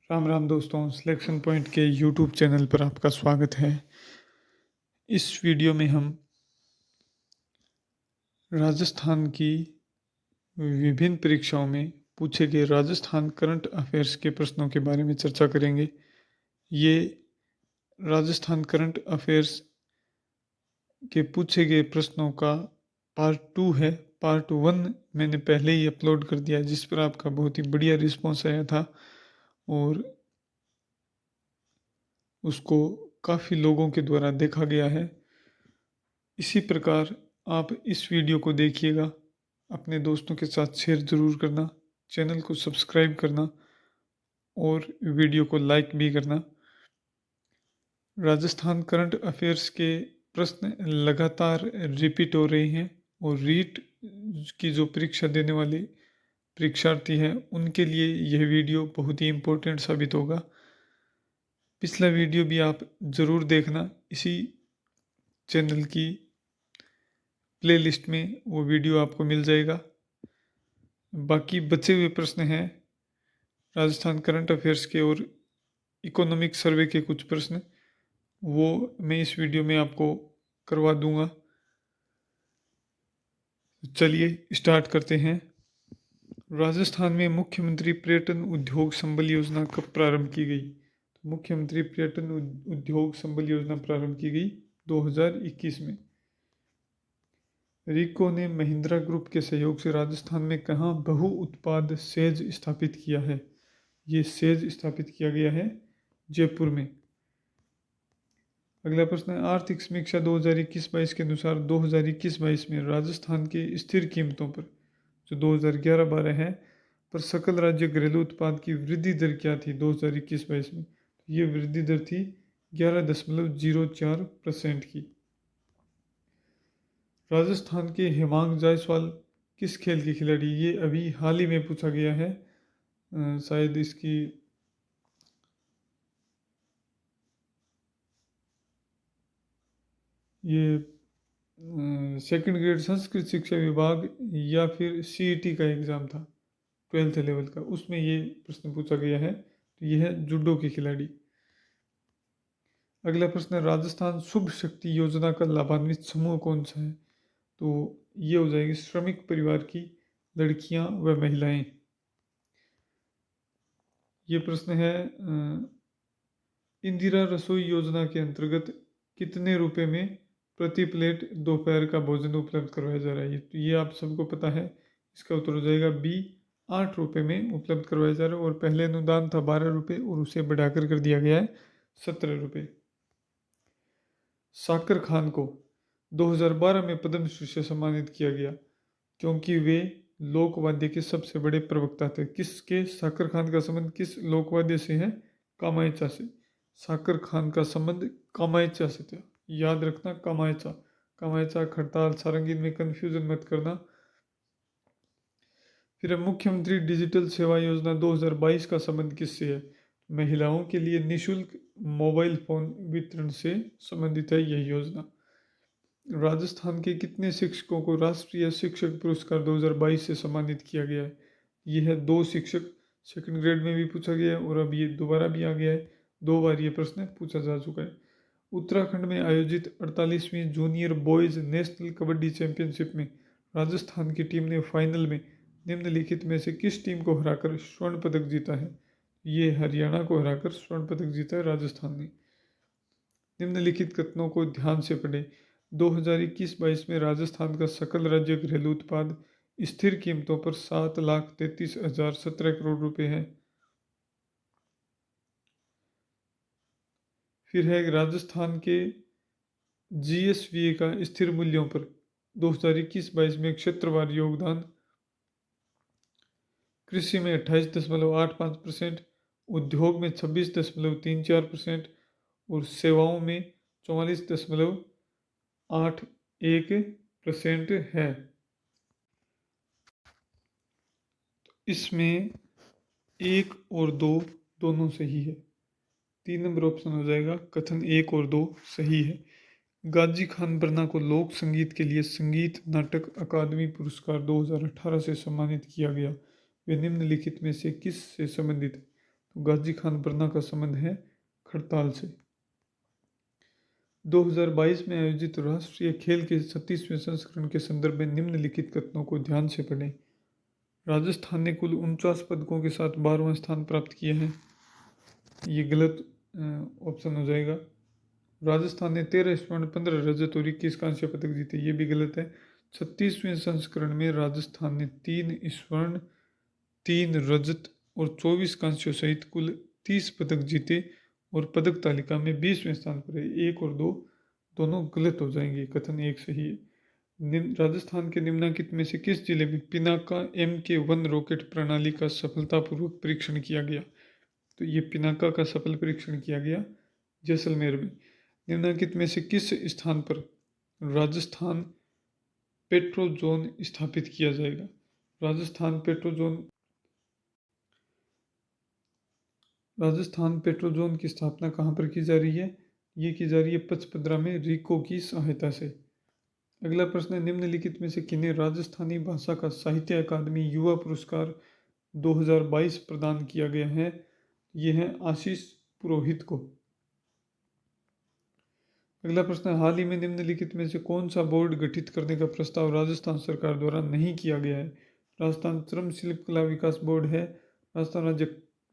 राम राम दोस्तों, selection point के YouTube channel पर आपका स्वागत है। इस वीडियो में हम राजस्थान की विभिन्न परीक्षाओं में पूछे गए राजस्थान करंट अफेयर्स के प्रश्नों के बारे में चर्चा करेंगे। ये राजस्थान करंट अफेयर्स के पूछे गए प्रश्नों का पार्ट 2 है। पार्ट 1 मैंने पहले ही अपलोड कर दिया, जिस पर आपका बहुत ही बढ़िया रिस्पॉन्स आया था और उसको काफ़ी लोगों के द्वारा देखा गया है। इसी प्रकार आप इस वीडियो को देखिएगा, अपने दोस्तों के साथ शेयर ज़रूर करना, चैनल को सब्सक्राइब करना और वीडियो को लाइक भी करना। राजस्थान करंट अफेयर्स के प्रश्न लगातार रिपीट हो रहे हैं और रीट की जो परीक्षा देने वाले परीक्षार्थी हैं उनके लिए यह वीडियो बहुत ही इम्पोर्टेंट साबित होगा। पिछला वीडियो भी आप ज़रूर देखना, इसी चैनल की प्लेलिस्ट में वो वीडियो आपको मिल जाएगा। बाकी बचे हुए प्रश्न हैं राजस्थान करंट अफेयर्स के और इकोनॉमिक सर्वे के कुछ प्रश्न, वो मैं इस वीडियो में आपको करवा दूंगा। चलिए स्टार्ट करते हैं। राजस्थान में मुख्यमंत्री पर्यटन उद्योग संबल योजना कब प्रारंभ की गई? तो मुख्यमंत्री पर्यटन उद्योग संबल योजना प्रारंभ की गई 2021 में। रिको ने महिंद्रा ग्रुप के सहयोग से राजस्थान में कहाँ बहु उत्पाद सेज स्थापित किया है? ये सेज स्थापित किया गया है जयपुर में। अगला प्रश्न है, आर्थिक समीक्षा 2021-22 के अनुसार 2021-22 में राजस्थान के स्थिर कीमतों पर, जो 2011-12 है, पर सकल राज्य घरेलू उत्पाद की वृद्धि दर क्या थी 2021-22 में? तो ये वृद्धि दर थी 11.04% की। राजस्थान के हेमांग जायसवाल किस खेल के खिलाड़ी? ये अभी हाल ही में पूछा गया है, शायद इसकी ये सेकंड ग्रेड संस्कृत शिक्षा विभाग या फिर सीईटी का एग्ज़ाम था 12th लेवल का, उसमें ये प्रश्न पूछा गया है। तो ये है जूडो के खिलाड़ी। अगला प्रश्न है, राजस्थान शुभ शक्ति योजना का लाभान्वित समूह कौन सा है? तो ये हो जाएगी श्रमिक परिवार की लड़कियां व महिलाएं। ये प्रश्न है, इंदिरा रसोई योजना के अंतर्गत कितने रुपए में प्रति प्लेट दोपहर का भोजन उपलब्ध करवाया जा रहा है? तो ये आप सबको पता है। इसका उत्तर हो जाएगा बी, 8 रुपये में उपलब्ध करवाया जा रहा है। और पहले अनुदान था 12 रुपये और उसे बढ़ाकर कर दिया गया है 17 रुपये। साकर खान को 2012 में पद्मश्री से सम्मानित किया गया क्योंकि वे लोकवाद्य के सबसे बड़े प्रवक्ता थे। किसके साकर खान का संबंध किस लोकवाद्य से है? कामायचा से। साकर खान का संबंध कामायचा से था, याद रखना कामायचा। कामायचा, खड़ताल, सारंगी में कंफ्यूजन मत करना। फिर मुख्यमंत्री डिजिटल सेवा योजना 2022 का संबंध किससे है? महिलाओं के लिए निशुल्क मोबाइल फोन वितरण से संबंधित है यह योजना। राजस्थान के कितने शिक्षकों को राष्ट्रीय शिक्षक पुरस्कार 2022 से सम्मानित किया गया है? यह है 2 शिक्षक। सेकंड ग्रेड में भी पूछा गया है और अब ये दोबारा भी आ गया है, 2 बार ये प्रश्न पूछा जा चुका है। उत्तराखंड में आयोजित 48वीं junior boys national kabaddi championship में राजस्थान की टीम ने फाइनल में निम्नलिखित में से किस टीम को हराकर स्वर्ण पदक जीता है? ये हरियाणा को हराकर स्वर्ण पदक जीता है राजस्थान ने। निम्नलिखित कथनों को ध्यान से पढ़ें। 2021-22 में राजस्थान का सकल राज्य घरेलू उत्पाद स्थिर कीमतों पर 7,33,017 करोड़ रुपए है। फिर है राजस्थान के जीएसवीए का स्थिर मूल्यों पर 2021-22 में क्षेत्रवार योगदान कृषि में 28.85%, उद्योग में 26.34% और सेवाओं में 44.81% है। इसमें 1 और 2 दोनों सही है। 3 नंबर ऑप्शन हो जाएगा, कथन 1 और 2 सही है। गाजी खान बरना को लोक संगीत के लिए संगीत नाटक अकादमी पुरस्कार 2018 से सम्मानित किया गया। वे निम्नलिखित में से किस से संबंधित है? तो गाजी खान बरना का संबंध है खड़ताल से। 2022 में आयोजित राष्ट्रीय खेल के 36वें संस्करण के संदर्भ में निम्नलिखित कथनों को ध्यान से पढ़ें। राजस्थान ने कुल 49 पदकों के साथ 12वां स्थान प्राप्त किया है। ये गलत ऑप्शन हो जाएगा। राजस्थान ने 13 स्वर्ण, 15 रजत और 21 कांस्य पदक जीते, ये भी गलत है। 36वें संस्करण में राजस्थान ने 3 स्वर्ण, 3 रजत और 24 कांस्य सहित कुल 30 पदक जीते और पदक तालिका में 20वें स्थान पर है। 1 और 2 दोनों गलत हो जाएंगे, कथन 1 सही है। राजस्थान के निम्नलिखित में से किस जिले में पिनाका MK1 रॉकेट प्रणाली का सफलतापूर्वक परीक्षण किया गया? तो ये पिनाका का सफल परीक्षण किया गया जैसलमेर में। निम्नलिखित में से किस स्थान पर राजस्थान पेट्रो जोन स्थापित किया जाएगा? राजस्थान पेट्रो जोन की स्थापना कहाँ पर की जा रही है? ये की जा रही है पचपदरा में रिको की सहायता से। अगला प्रश्न है, निम्नलिखित में से किन्हें राजस्थानी भाषा का साहित्य अकादमी युवा पुरस्कार 2022 प्रदान किया गया है? ये है आशीष पुरोहित को। अगला प्रश्न है, हाल ही में निम्नलिखित में से कौन सा बोर्ड गठित करने का प्रस्ताव राजस्थान सरकार द्वारा नहीं किया गया है? राजस्थान श्रम शिल्प कला विकास बोर्ड है, राजस्थान राज्य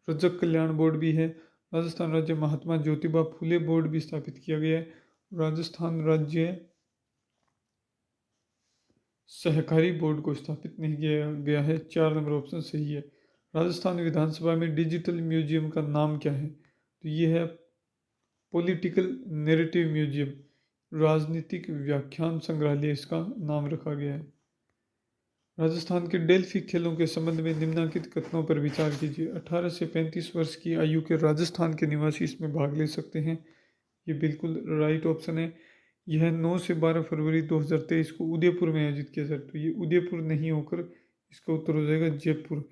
रजक कल्याण बोर्ड भी है, राजस्थान राज्य महात्मा ज्योतिबा फुले बोर्ड भी स्थापित किया गया है, राजस्थान राज्य सहकारी बोर्ड को स्थापित नहीं किया गया है। 4 नंबर ऑप्शन सही है। राजस्थान विधानसभा में डिजिटल म्यूजियम का नाम क्या है? तो ये है पॉलिटिकल नैरेटिव म्यूजियम, राजनीतिक व्याख्यान संग्रहालय इसका नाम रखा गया है। राजस्थान के डेल्फी खेलों के संबंध में निम्नलिखित कथनों पर विचार कीजिए। 18 से 35 वर्ष की आयु के राजस्थान के निवासी इसमें भाग ले सकते हैं, ये बिल्कुल राइट ऑप्शन है। यह 9 से 12 फरवरी 2023 को उदयपुर में आयोजित किया जाए, तो ये उदयपुर नहीं होकर इसका उत्तर हो जाएगा जयपुर।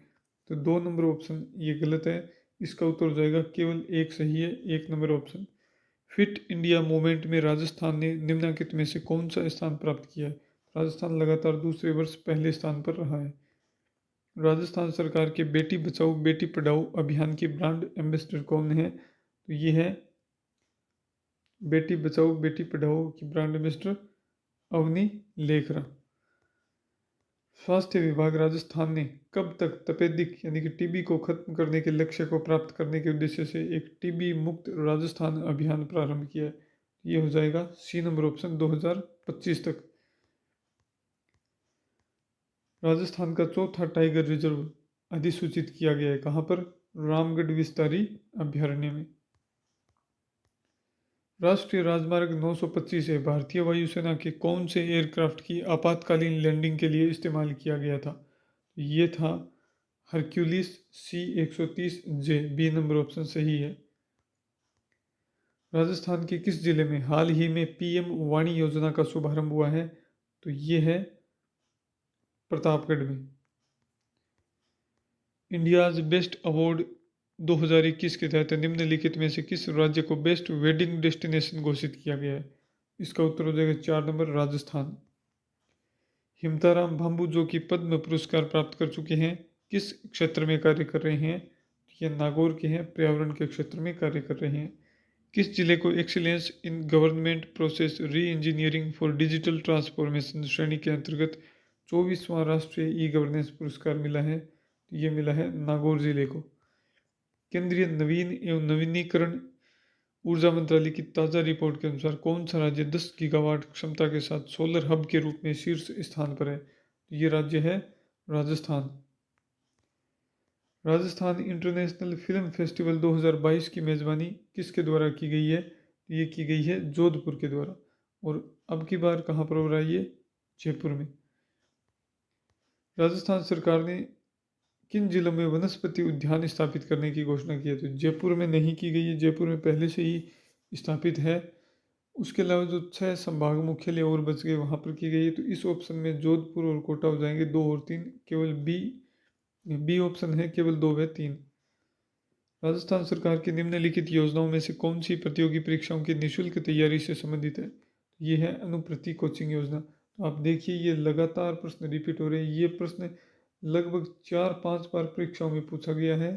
तो 2 नंबर ऑप्शन ये गलत है, इसका उत्तर हो जाएगा केवल 1 सही है, 1 number option. Fit India movement में राजस्थान ने निम्नलिखित में से कौन सा स्थान प्राप्त किया है? राजस्थान लगातार दूसरे वर्ष पहले स्थान पर रहा है। राजस्थान सरकार के बेटी बचाओ बेटी पढ़ाओ अभियान की ब्रांड एम्बेसडर कौन है? तो ये है बेटी बचाओ बेटी पढ़ाओ की ब्रांड एम्बेसडर अवनी लेखरा। स्वास्थ्य विभाग राजस्थान ने कब तक तपेदिक यानी कि टीबी को खत्म करने के लक्ष्य को प्राप्त करने के उद्देश्य से एक टीबी मुक्त राजस्थान अभियान प्रारंभ किया है? ये हो जाएगा सी नंबर ऑप्शन 2025 तक। राजस्थान का चौथा टाइगर रिजर्व अधिसूचित किया गया है, कहाँ पर? रामगढ़ विस्तारी अभ्यारण्य में। राष्ट्रीय राजमार्ग 925 है भारतीय वायुसेना के कौन से एयरक्राफ्ट की आपातकालीन लैंडिंग के लिए इस्तेमाल किया गया था? ये था Hercules C-130J, B number option सही है। राजस्थान के किस जिले में हाल ही में PM वाणी योजना का शुभारंभ हुआ है? तो ये है प्रतापगढ़ में। इंडियाज बेस्ट अवार्ड 2021 के तहत निम्नलिखित में से किस राज्य को बेस्ट वेडिंग डेस्टिनेशन घोषित किया गया है? इसका उत्तर हो जाएगा 4 नंबर राजस्थान। हिमताराम भांबू जो कि पद्म पुरस्कार प्राप्त कर चुके हैं, किस क्षेत्र में कार्य कर रहे हैं? ये नागौर के हैं, पर्यावरण के क्षेत्र में कार्य कर रहे हैं। किस जिले को एक्सीलेंस इन गवर्नमेंट प्रोसेस री इंजीनियरिंग फॉर डिजिटल ट्रांसफॉर्मेशन श्रेणी के अंतर्गत 24वां राष्ट्रीय ई गवर्नेंस पुरस्कार मिला है? तो ये मिला है नागौर जिले को। केंद्रीय नवीन एवं नवीनीकरण ऊर्जा मंत्रालय की ताज़ा रिपोर्ट के अनुसार कौन सा राज्य 10 गीगावाट क्षमता के साथ सोलर हब के रूप में शीर्ष स्थान पर है? तो ये राज्य है Rajasthan. Rajasthan international film festival 2022 की मेज़बानी किसके द्वारा की गई है? ये की गई है जोधपुर के द्वारा। और अब की बार कहाँ पर हो रहा है? ये जयपुर में। राजस्थान सरकार ने किन जिलों में वनस्पति उद्यान स्थापित करने की घोषणा की है? तो जयपुर में नहीं की गई है, जयपुर में पहले से ही स्थापित है। उसके अलावा जो 6 संभाग मुख्यालय और बच गए वहाँ पर की गई है। तो इस ऑप्शन में जोधपुर और कोटा हो जाएंगे 2 और 3, केवल बी ऑप्शन है केवल 2 व 3। राजस्थान सरकार की निम्नलिखित योजनाओं में से कौन सी प्रतियोगी परीक्षाओं की निःशुल्क तैयारी से संबंधित है? ये है अनुप्रति कोचिंग योजना। तो आप देखिए ये लगातार प्रश्न रिपीट हो रहे हैं। ये प्रश्न लगभग 4-5 बार परीक्षाओं में पूछा गया है।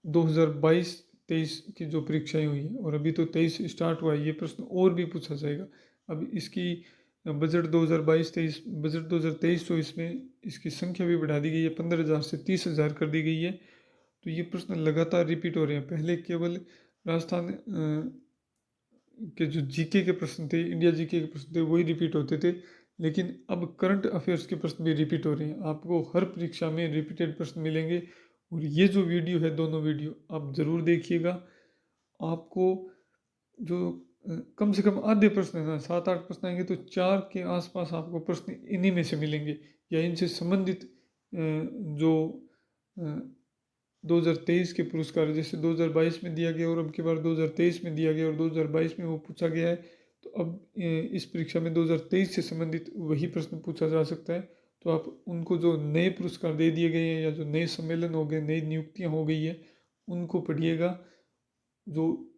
2022-23 की जो परीक्षाएं हुई हैं, और अभी तो 23 स्टार्ट हुआ है, ये प्रश्न और भी पूछा जाएगा। अब इसकी बजट 2022-23, बजट 2023-24 में इसकी संख्या भी बढ़ा दी गई है, 15,000 से 30,000 कर दी गई है। तो ये प्रश्न लगातार रिपीट हो रहे हैं। पहले केवल राजस्थान के जो जीके के प्रश्न थे, इंडिया जीके के प्रश्न थे, वही रिपीट होते थे, लेकिन अब करंट अफेयर्स के प्रश्न भी रिपीट हो रहे हैं। आपको हर परीक्षा में रिपीटेड प्रश्न मिलेंगे, और ये जो वीडियो है, दोनों वीडियो आप ज़रूर देखिएगा। आपको जो कम से कम आधे प्रश्न है ना, 7-8 प्रश्न आएंगे, तो 4 के आसपास आपको प्रश्न इन्हीं में से मिलेंगे, या इनसे संबंधित जो 2023 के पुरस्कार, जैसे 2022 में दिया गया और अब की बार 2023 में दिया गया और 2022 में वो पूछा गया है, तो अब इस परीक्षा में 2023 से संबंधित वही प्रश्न पूछा जा सकता है। तो आप उनको जो नए पुरस्कार दे दिए गए हैं, या जो नए सम्मेलन हो गए, नई नियुक्तियां हो गई है, उनको पढ़िएगा। जो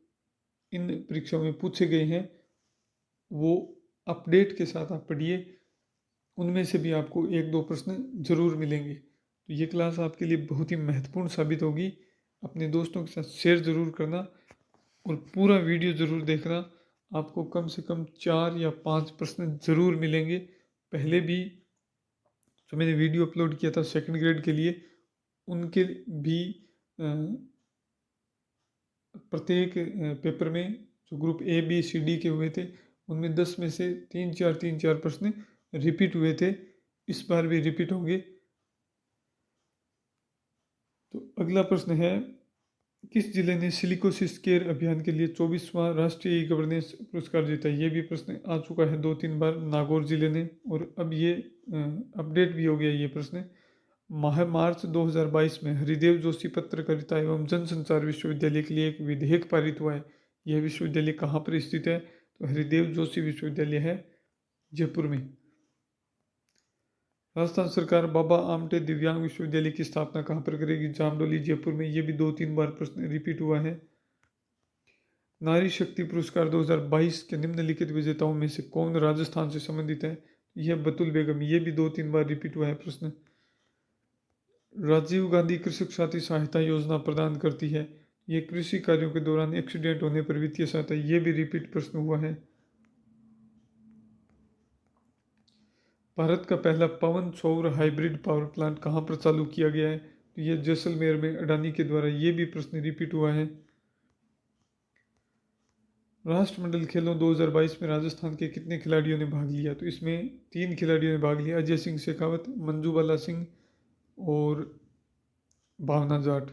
इन परीक्षाओं में पूछे गए हैं वो अपडेट के साथ आप पढ़िए, उनमें से भी आपको 1-2 प्रश्न जरूर मिलेंगे। तो ये क्लास आपके लिए बहुत ही महत्वपूर्ण साबित होगी। अपने दोस्तों के साथ शेयर ज़रूर करना, और पूरा वीडियो ज़रूर देखना। आपको कम से कम 4 या 5 प्रश्न ज़रूर मिलेंगे। पहले भी जो मैंने वीडियो अपलोड किया था सेकंड ग्रेड के लिए, उनके भी प्रत्येक पेपर में जो group A B C D के हुए थे, उनमें 10 में से 3-4 प्रश्न रिपीट हुए थे। इस बार भी रिपीट होंगे। तो अगला प्रश्न है, किस जिले ने सिलिकोसिस केयर अभियान के लिए 24वां राष्ट्रीय ई गवर्नेंस पुरस्कार जीता? ये भी प्रश्न आ चुका है 2-3 बार, नागौर जिले ने, और अब ये अपडेट भी हो गया ये प्रश्न। मार्च 2022 में हरिदेव जोशी पत्रकारिता एवं जनसंचार विश्वविद्यालय के लिए एक विधेयक पारित हुआ है। यह विश्वविद्यालय कहाँ पर स्थित है? तो हरिदेव जोशी विश्वविद्यालय है जयपुर में। राजस्थान सरकार बाबा आमटे दिव्यांग विश्वविद्यालय की स्थापना कहाँ पर करेगी? जामडोली जयपुर में। ये भी 2-3 बार प्रश्न रिपीट हुआ है। नारी शक्ति पुरस्कार 2022 के निम्नलिखित विजेताओं में से कौन राजस्थान से संबंधित है? यह बतुल बेगम। ये भी 2-3 बार रिपीट हुआ है प्रश्न। राजीव गांधी कृषक साथी सहायता योजना प्रदान करती है। ये कृषि कार्यों के दौरान एक्सीडेंट होने पर वित्तीय सहायता। ये भी रिपीट प्रश्न हुआ है। भारत का पहला पवन सौर हाइब्रिड पावर प्लांट कहाँ पर चालू किया गया है? तो ये जैसलमेर में अडानी के द्वारा। ये भी प्रश्न रिपीट हुआ है। राष्ट्रमंडल खेलों 2022 में राजस्थान के कितने खिलाड़ियों ने भाग लिया? तो इसमें 3 खिलाड़ियों ने भाग लिया, अजय सिंह शेखावत, मंजू बाला सिंह और भावना जाट।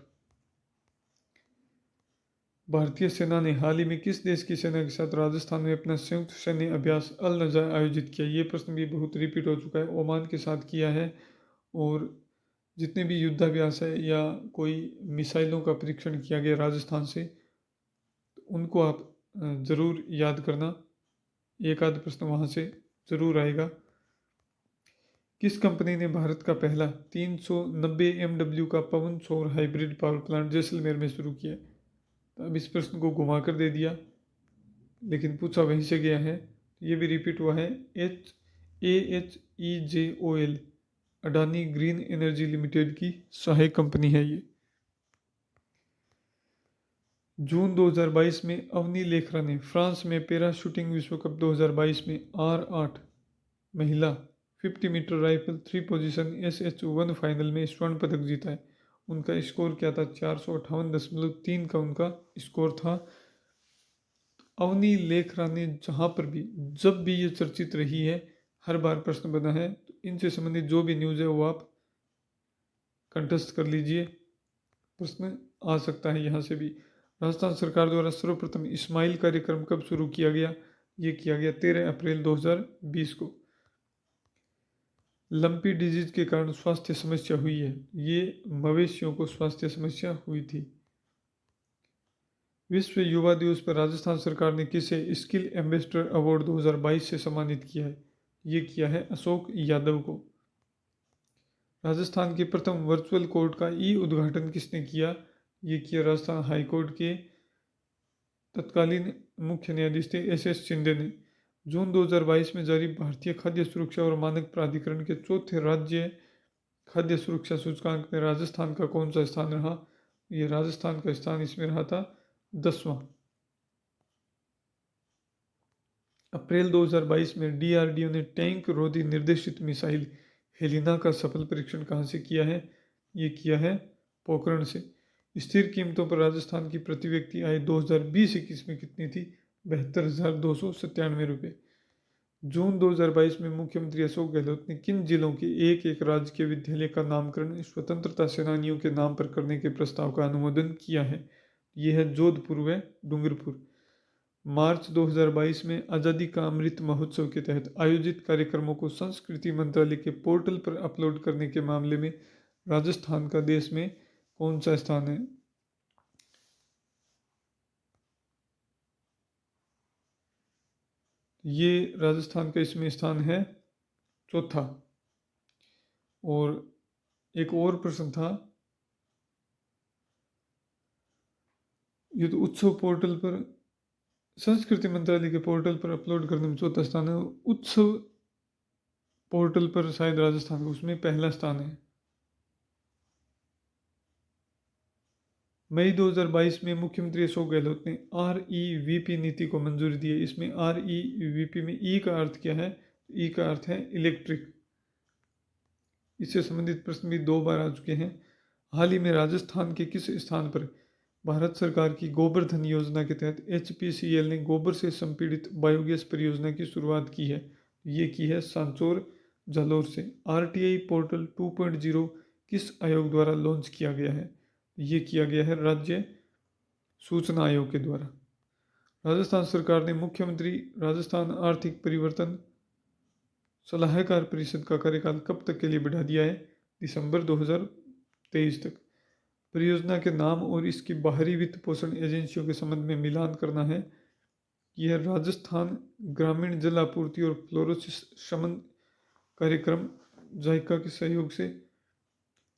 भारतीय सेना ने हाल ही में किस देश की सेना के साथ राजस्थान में अपना संयुक्त सैन्य अभ्यास अल नजा आयोजित किया? ये प्रश्न भी बहुत रिपीट हो चुका है। ओमान के साथ किया है। और जितने भी युद्धाभ्यास है या कोई मिसाइलों का परीक्षण किया गया राजस्थान से, तो उनको आप ज़रूर याद करना। एक आध प्रश्न वहाँ से ज़रूर आएगा। किस कंपनी ने भारत का पहला 390 MW का पवन सौर हाइब्रिड पावर प्लांट जैसलमेर में शुरू किया? तो अब इस प्रश्न को घुमा कर दे दिया, लेकिन पूछा वहीं से गया है। ये भी रिपीट हुआ है। AHEJOL Adani green energy limited की सहायक कंपनी है ये। जून 2022 में अवनी लेखरा ने फ्रांस में पैरा शूटिंग विश्व कप 2022 में R8 महिला 50 metre rifle 3 position SH1 final में स्वर्ण पदक जीता है। उनका स्कोर क्या था? 458.3 का उनका स्कोर था। अवनी लेखरा ने जहाँ पर भी, जब भी ये चर्चित रही है, हर बार प्रश्न बना है। तो इनसे संबंधित जो भी न्यूज़ है वो आप कंटेस्ट कर लीजिए, प्रश्न आ सकता है यहाँ से भी। राजस्थान सरकार द्वारा सर्वप्रथम इस्माइल कार्यक्रम कब शुरू किया गया? ये किया गया 13 अप्रैल 2020 को। लंपी डिजीज के कारण स्वास्थ्य समस्या हुई है। ये मवेशियों को स्वास्थ्य समस्या हुई थी। विश्व युवा दिवस पर राजस्थान सरकार ने किसे स्किल एम्बेसडर अवार्ड 2022 से सम्मानित किया है? ये किया है अशोक यादव को। राजस्थान के प्रथम वर्चुअल कोर्ट का ई उद्घाटन किसने किया? ये किया राजस्थान हाईकोर्ट के तत्कालीन मुख्य न्यायाधीश थे SS शिंदे ने। जून 2022 में जारी भारतीय खाद्य सुरक्षा और मानक प्राधिकरण के चौथे राज्य खाद्य सुरक्षा सूचकांक में राजस्थान का कौन सा स्थान रहा? ये राजस्थान का स्थान इसमें रहा था 10वां। अप्रैल 2022 में डीआरडीओ ने टैंक रोधी निर्देशित मिसाइल हेलिना का सफल परीक्षण कहाँ से किया है? ये किया है पोखरण से। स्थिर कीमतों पर राजस्थान की प्रति व्यक्ति आय 2020-21 में कितनी थी? 72,297 रुपये। जून 2022 में मुख्यमंत्री अशोक गहलोत ने किन जिलों के एक राजकीय विद्यालय का नामकरण स्वतंत्रता सेनानियों के नाम पर करने के प्रस्ताव का अनुमोदन किया है? ये है जोधपुर व डूंगरपुर। मार्च 2022 में आज़ादी का अमृत महोत्सव के तहत आयोजित कार्यक्रमों को संस्कृति मंत्रालय के पोर्टल पर अपलोड करने के मामले में राजस्थान का देश में कौन सा स्थान है? ये राजस्थान का इसमें स्थान है चौथा। और एक और प्रश्न था, युद्ध उत्सव पोर्टल पर संस्कृति मंत्रालय के पोर्टल पर अपलोड करने में चौथा स्थान है। उत्सव पोर्टल पर शायद राजस्थान का उसमें पहला स्थान है। मई 2022 में मुख्यमंत्री अशोक गहलोत ने REVP नीति को मंजूरी दी है। इसमें REVP में ई का अर्थ क्या है? ई का अर्थ है इलेक्ट्रिक। इससे संबंधित प्रश्न भी 2 बार आ चुके हैं। हाल ही में राजस्थान के किस स्थान पर भारत सरकार की गोबर धन योजना के तहत HPCL ने गोबर से संपीड़ित बायोगैस परियोजना की शुरुआत की है? ये की है सांचौर जालौर से। RTI पोर्टल 2.0 किस आयोग द्वारा लॉन्च किया गया है? ये किया गया है राज्य सूचना आयोग के द्वारा। राजस्थान सरकार ने मुख्यमंत्री राजस्थान आर्थिक परिवर्तन सलाहकार परिषद का कार्यकाल कब तक के लिए बढ़ा दिया है? दिसंबर 2023 तक। परियोजना के नाम और इसकी बाहरी वित्त पोषण एजेंसियों के संबंध में मिलान करना है। यह राजस्थान ग्रामीण जल आपूर्ति और फ्लोरोसिस शमन कार्यक्रम जायका के सहयोग से,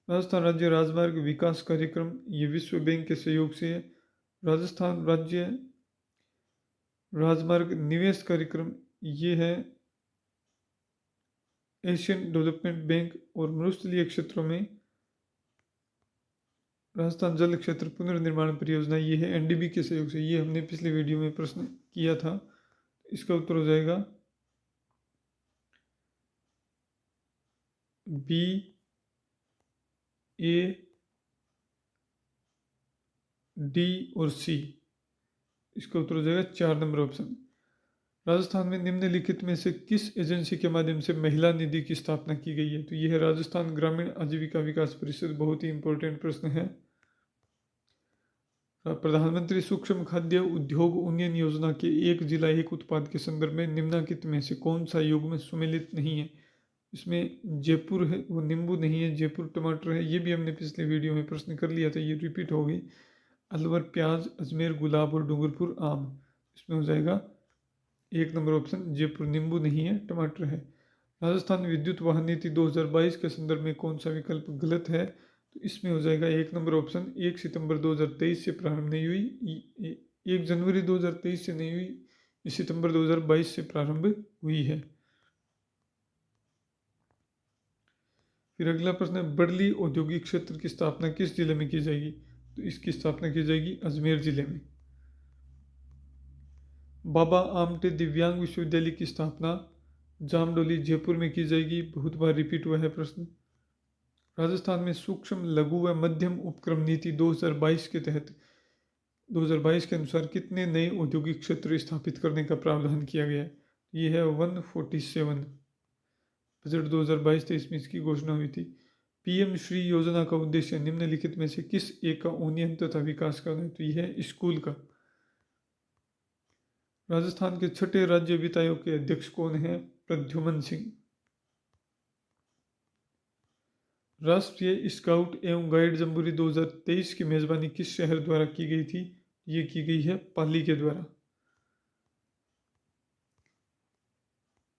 राजस्थान राज्य राजमार्ग विकास कार्यक्रम ये विश्व बैंक के सहयोग से है। राजस्थान राज्य राजमार्ग निवेश कार्यक्रम ये है एशियन डेवलपमेंट बैंक। और मरुस्थलीय क्षेत्रों में राजस्थान जल क्षेत्र पुनर्निर्माण परियोजना ये है NDB के सहयोग से। ये हमने पिछले वीडियो में प्रश्न किया था, इसका उत्तर हो जाएगा B, A, D और C। इसका उत्तर हो जाएगा 4 नंबर ऑप्शन। राजस्थान में निम्नलिखित में से किस एजेंसी के माध्यम से महिला निधि की स्थापना की गई है? तो यह है राजस्थान ग्रामीण आजीविका विकास परिषद। बहुत ही इंपॉर्टेंट प्रश्न है। प्रधानमंत्री सूक्ष्म खाद्य उद्योग उन्नयन योजना के एक जिला एक उत्पाद के संदर्भ में निम्नलिखित में से कौन सा योग में सम्मिलित नहीं है? इसमें जयपुर है, वो नींबू नहीं है, जयपुर टमाटर है। ये भी हमने पिछले वीडियो में प्रश्न कर लिया था, ये रिपीट हो गई। अलवर प्याज, अजमेर गुलाब और डूंगरपुर आम। इसमें हो जाएगा 1 नंबर ऑप्शन, जयपुर नींबू नहीं है, टमाटर है। राजस्थान विद्युत वाहन नीति 2022 के संदर्भ में कौन सा विकल्प गलत है? तो इसमें हो जाएगा 1 नंबर ऑप्शन, 1 सितंबर 2023 से प्रारंभ नहीं हुई, 1 जनवरी 2023 से नहीं हुई, 1 सितंबर 2022 से प्रारंभ हुई है। फिर अगला प्रश्न है, बड़ली औद्योगिक क्षेत्र की स्थापना किस जिले में की जाएगी? तो इसकी स्थापना की जाएगी अजमेर जिले में। बाबा आमटे दिव्यांग विश्वविद्यालय की स्थापना जामडोली जयपुर में की जाएगी। बहुत बार रिपीट हुआ है प्रश्न। राजस्थान में सूक्ष्म लघु व मध्यम उपक्रम नीति 2022 के तहत 2022 के अनुसार कितने नए औद्योगिक क्षेत्र स्थापित करने का प्रावधान किया गया है? ये है 147। बजट 2022-23 में इसकी घोषणा हुई थी। PM श्री योजना का उद्देश्य निम्नलिखित में से किस एक का उन्नयन तथा विकास करना है? तो यह है स्कूल का। राजस्थान के छठे राज्य वित्त आयोग के अध्यक्ष कौन है? प्रद्युमन सिंह। राष्ट्रीय स्काउट एवं गाइड जम्बूरी 2023 की मेजबानी किस शहर द्वारा की गई थी? ये की गई है पाली के द्वारा।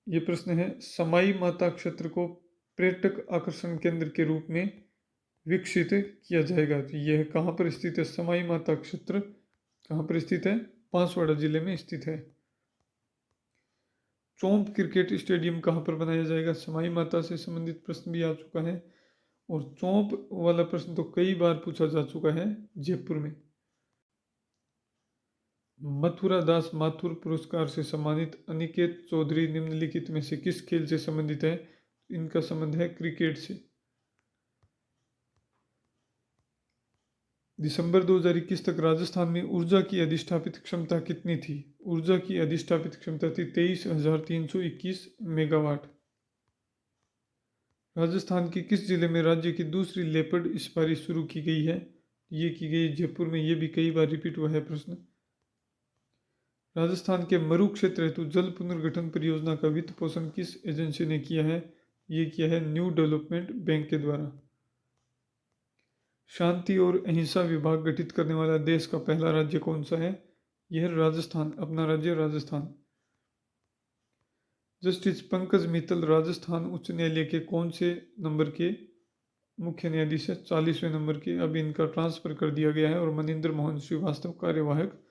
ये प्रश्न है, समाई माता क्षेत्र को पर्यटक आकर्षण केंद्र के रूप में विकसित किया जाएगा। तो यह कहाँ पर स्थित है? समाई माता क्षेत्र कहाँ पर स्थित है? बांसवाड़ा जिले में स्थित है। चोंप क्रिकेट स्टेडियम कहाँ पर बनाया जाएगा? समाई माता से संबंधित प्रश्न भी आ चुका है। और चौंप वाला प्रश्न तो कई बार पूछा जा चुका है, जयपुर में। मथुरा दास माथुर पुरस्कार से सम्मानित अनिकेत चौधरी निम्नलिखित में से किस खेल से संबंधित है? इनका संबंध है क्रिकेट से। दिसंबर 2021 तक राजस्थान में ऊर्जा की अधिष्ठापित क्षमता कितनी थी? ऊर्जा की अधिष्ठापित क्षमता थी 23,321 मेगावाट। राजस्थान के किस जिले में राज्य की दूसरी लेपर्ड सफारी शुरू की गई है? ये की गई जयपुर में। ये भी कई बार रिपीट हुआ है प्रश्न। राजस्थान के मरु क्षेत्र हेतु जल पुनर्गठन परियोजना का वित्त पोषण किस एजेंसी ने किया है? ये किया है न्यू डेवलपमेंट बैंक के द्वारा। शांति और अहिंसा विभाग गठित करने वाला देश का पहला राज्य कौन सा है? यह राजस्थान, अपना राज्य राजस्थान। जस्टिस पंकज मित्तल राजस्थान उच्च न्यायालय के कौन से नंबर के मुख्य न्यायाधीश है? 40वें नंबर के। अब इनका ट्रांसफर कर दिया गया है और मनिंदर मोहन श्रीवास्तव कार्यवाहक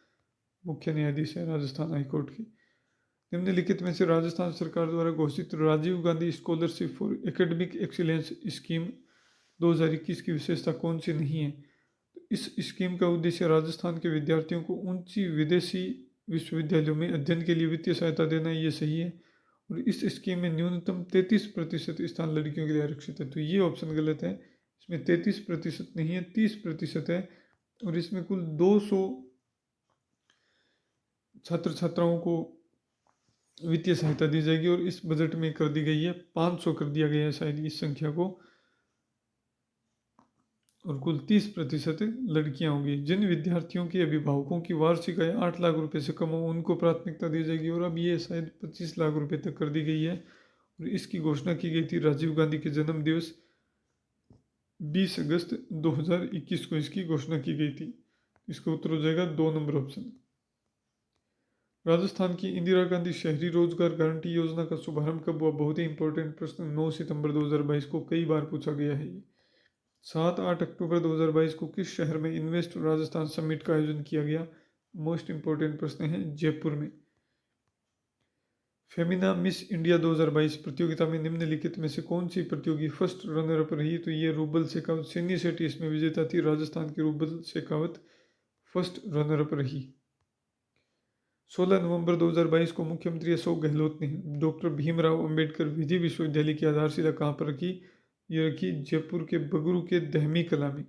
मुख्य न्यायाधीश है राजस्थान हाईकोर्ट के। निम्नलिखित में से राजस्थान सरकार द्वारा घोषित Rajiv Gandhi scholarship for academic excellence scheme 2021 की विशेषता कौन सी नहीं है? तो इस स्कीम का उद्देश्य राजस्थान के विद्यार्थियों को ऊंची विदेशी विश्वविद्यालयों में अध्ययन के लिए वित्तीय सहायता देना, ये सही है। और इस स्कीम में न्यूनतम 33% स्थान लड़कियों के लिए आरक्षित है, तो ये ऑप्शन गलत है। इसमें 33% नहीं है, 30% है। और इसमें कुल 200 छात्र छात्राओं को वित्तीय सहायता दी जाएगी और इस बजट में कर दी गई है 500 कर दिया गया है शायद इस संख्या को। और कुल 30% लड़कियां होंगी। जिन विद्यार्थियों के अभिभावकों की वार्षिक आय 8 लाख रुपए से कम हो उनको प्राथमिकता दी जाएगी और अब ये शायद 25 लाख रुपए तक कर दी गई है। और इसकी घोषणा की गई थी राजीव गांधी के जन्म दिवस 20 अगस्त 2021 को इसकी घोषणा की गई थी। इसका उत्तर हो जाएगा 2 नंबर ऑप्शन। राजस्थान की इंदिरा गांधी शहरी रोजगार गारंटी योजना का शुभारंभ कब हुआ? बहुत ही इंपॉर्टेंट प्रश्न, 9 सितंबर 2022 को कई बार पूछा गया है ये। 7-8 अक्टूबर 2022 को किस शहर में इन्वेस्ट राजस्थान समिट का आयोजन किया गया? मोस्ट इंपॉर्टेंट प्रश्न है, जयपुर में। फेमिना मिस इंडिया 2022 प्रतियोगिता में निम्नलिखित में से कौन सी प्रतियोगी फर्स्ट रनर अप रही? तो ये रूबल शेखावत सैनी सेठी इसमें विजेता थी। राजस्थान की rouble Shekhawat first runner up रही। 16 नवंबर 2022 को मुख्यमंत्री अशोक गहलोत ने डॉक्टर भीमराव अंबेडकर विधि विश्वविद्यालय की आधारशिला कहाँ पर रखी? ये रखी जयपुर के बगरू के दहमी कला में।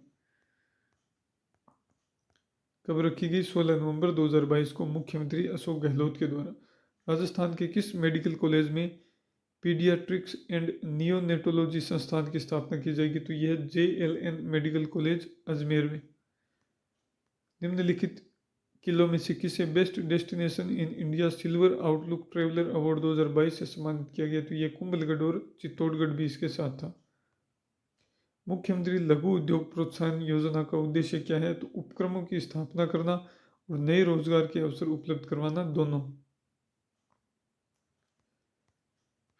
कब रखी गई? 16 नवंबर 2022 को मुख्यमंत्री अशोक गहलोत के द्वारा। राजस्थान के किस मेडिकल कॉलेज में पीडियाट्रिक्स एंड नियोनेटोलॉजी संस्थान की स्थापना की जाएगी? तो यह JLN मेडिकल कॉलेज अजमेर में। निम्नलिखित किलों में से किसे best destination in India silver outlook traveller award 2022 से सम्मानित किया गया? तो ये कुंभलगढ़ और चित्तौड़गढ़ भी इसके साथ था। मुख्यमंत्री लघु उद्योग प्रोत्साहन योजना का उद्देश्य क्या है? तो उपक्रमों की स्थापना करना और नए रोजगार के अवसर उपलब्ध करवाना, दोनों।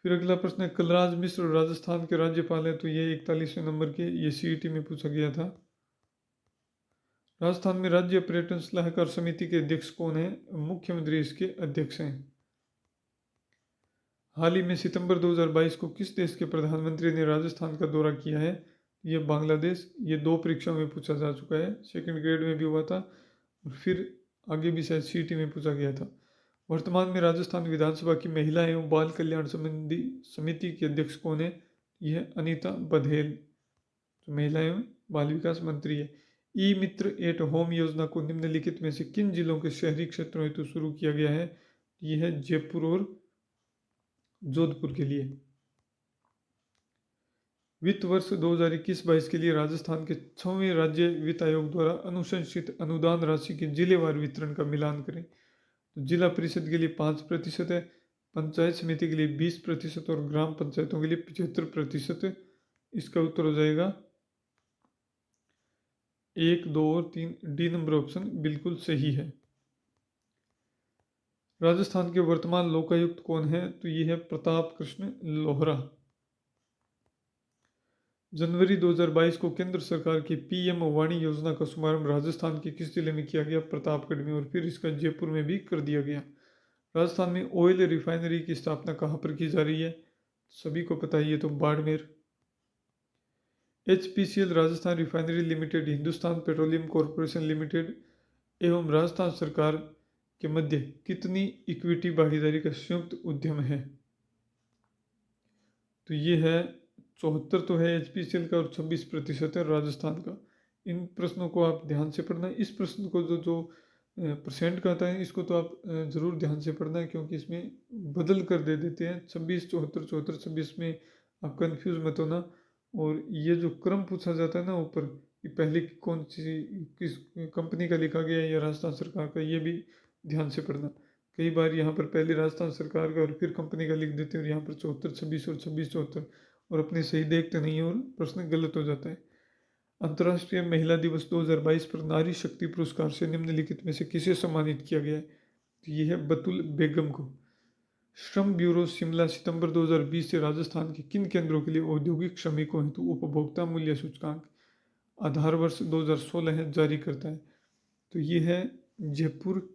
फिर अगला प्रश्न है, कलराज मिश्र राजस्थान के राज्यपाल है, तो ये 41वें नंबर के, ये CET में पूछा गया था। राजस्थान में राज्य पर्यटन सलाहकार समिति के अध्यक्ष कौन है? मुख्यमंत्री इसके अध्यक्ष हैं। हाल ही में सितंबर 2022 को किस देश के प्रधानमंत्री ने राजस्थान का दौरा किया है? ये बांग्लादेश। ये 2 परीक्षाओं में पूछा जा चुका है, सेकंड ग्रेड में भी हुआ था और फिर आगे भी शायद CET में पूछा गया था। वर्तमान में राजस्थान विधानसभा की महिला एवं बाल कल्याण संबंधी समिति के अध्यक्ष कौन है? यह अनीता बघेल, जो महिला एवं बाल विकास मंत्री है। ई मित्र एट होम योजना को निम्नलिखित में से किन जिलों के शहरी क्षेत्रों हेतु शुरू किया गया है? यह है जयपुर और जोधपुर के लिए। वित्त वर्ष 2021-22 के लिए राजस्थान के 6वें राज्य वित्त आयोग द्वारा अनुशंसित अनुदान राशि के जिलेवार वितरण का मिलान करें। तो जिला परिषद के लिए 5% है, पंचायत समिति के लिए 20% और ग्राम पंचायतों के लिए 75%। इसका उत्तर हो जाएगा 1, 2 और 3, डी नंबर ऑप्शन बिल्कुल सही है। राजस्थान के वर्तमान लोकायुक्त कौन है? तो ये है प्रताप कृष्ण लोहरा। जनवरी 2022 को केंद्र सरकार की PM वाणी योजना का शुभारंभ राजस्थान के किस जिले में किया गया? प्रतापगढ़ में। और फिर इसका जयपुर में भी कर दिया गया। राजस्थान में ऑयल रिफाइनरी की स्थापना कहाँ पर की जा रही है? सभी को पता ही है, तो Barmer. HPCL Rajasthan refinery limited, Hindustan petroleum corporation limited एवं राजस्थान सरकार के मध्य कितनी इक्विटी भागीदारी का संयुक्त उद्यम है? तो ये है 74 तो है HPCL का और 26% है राजस्थान का। इन प्रश्नों को आप ध्यान से पढ़ना। इस प्रश्न को जो जो परसेंट का आता है इसको तो आप ज़रूर ध्यान से पढ़ना है, क्योंकि इसमें बदल कर दे देते हैं 26, 74, 74, 26 में आप कंफ्यूज मत होना। और ये जो क्रम पूछा जाता है ना ऊपर कि पहले कौन सी किस कंपनी का लिखा गया है या राजस्थान सरकार का, ये भी ध्यान से पढ़ना। कई बार यहाँ पर पहले राजस्थान सरकार का और फिर कंपनी का लिख देते हैं और यहाँ पर 74, 26 और 26, 74 और अपने सही देखते नहीं और प्रश्न गलत हो जाता है। अंतर्राष्ट्रीय महिला दिवस 2022 पर नारी शक्ति पुरस्कार से निम्नलिखित में से किसे सम्मानित किया गया है? तो ये है बतुल बेगम को। श्रम ब्यूरो शिमला सितंबर 2020 से राजस्थान के किन केंद्रों के लिए औद्योगिक श्रमिकों हेतु उपभोक्ता मूल्य सूचकांक आधार वर्ष 2016 है जारी करता है? तो ये है जयपुर,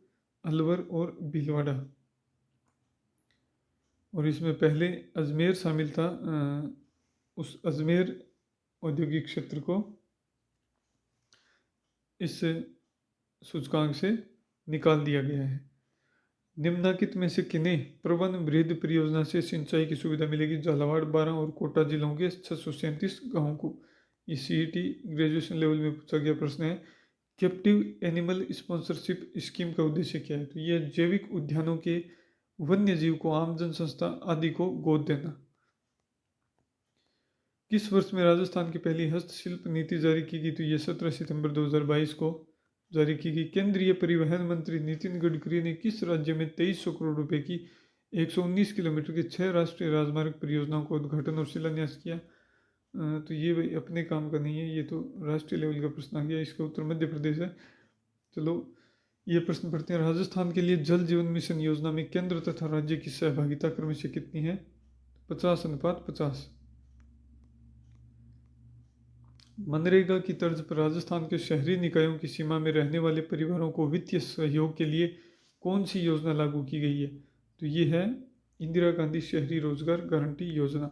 अलवर और भीलवाड़ा। और इसमें पहले अजमेर शामिल था, उस अजमेर औद्योगिक क्षेत्र को इस सूचकांक से निकाल दिया गया है। निम्नलिखित में से किन्हें प्रवन वृहद परियोजना से सिंचाई की सुविधा मिलेगी? झालावाड़, बारां और कोटा जिलों के 637 गाँवों को। ये CET ग्रेजुएशन लेवल में पूछा गया प्रश्न है। कैप्टिव एनिमल स्पॉन्सरशिप स्कीम का उद्देश्य क्या है? तो यह जैविक उद्यानों के वन्य जीव को आम जन संस्था आदि को गोद देना। किस वर्ष में राजस्थान की पहली हस्तशिल्प नीति जारी की गई? तो ये 17 सितंबर 2022 को जारी की गई। केंद्रीय परिवहन मंत्री नितिन गडकरी ने किस राज्य में 2300 करोड़ रुपए की 119 किलोमीटर की 6 राष्ट्रीय राजमार्ग परियोजनाओं का उद्घाटन और शिलान्यास किया? तो ये भाई अपने काम का नहीं है, ये तो राष्ट्रीय लेवल का प्रश्न आ गया। इसका उत्तर मध्य प्रदेश है। चलो ये प्रश्न पढ़ते हैं। राजस्थान के लिए जल जीवन मिशन योजना में केंद्र तथा राज्य की सहभागिता क्रमशः कितनी है? 50:50। मनरेगा की तर्ज पर राजस्थान के शहरी निकायों की सीमा में रहने वाले परिवारों को वित्तीय सहयोग के लिए कौन सी योजना लागू की गई है? तो ये है इंदिरा गांधी शहरी रोजगार गारंटी योजना।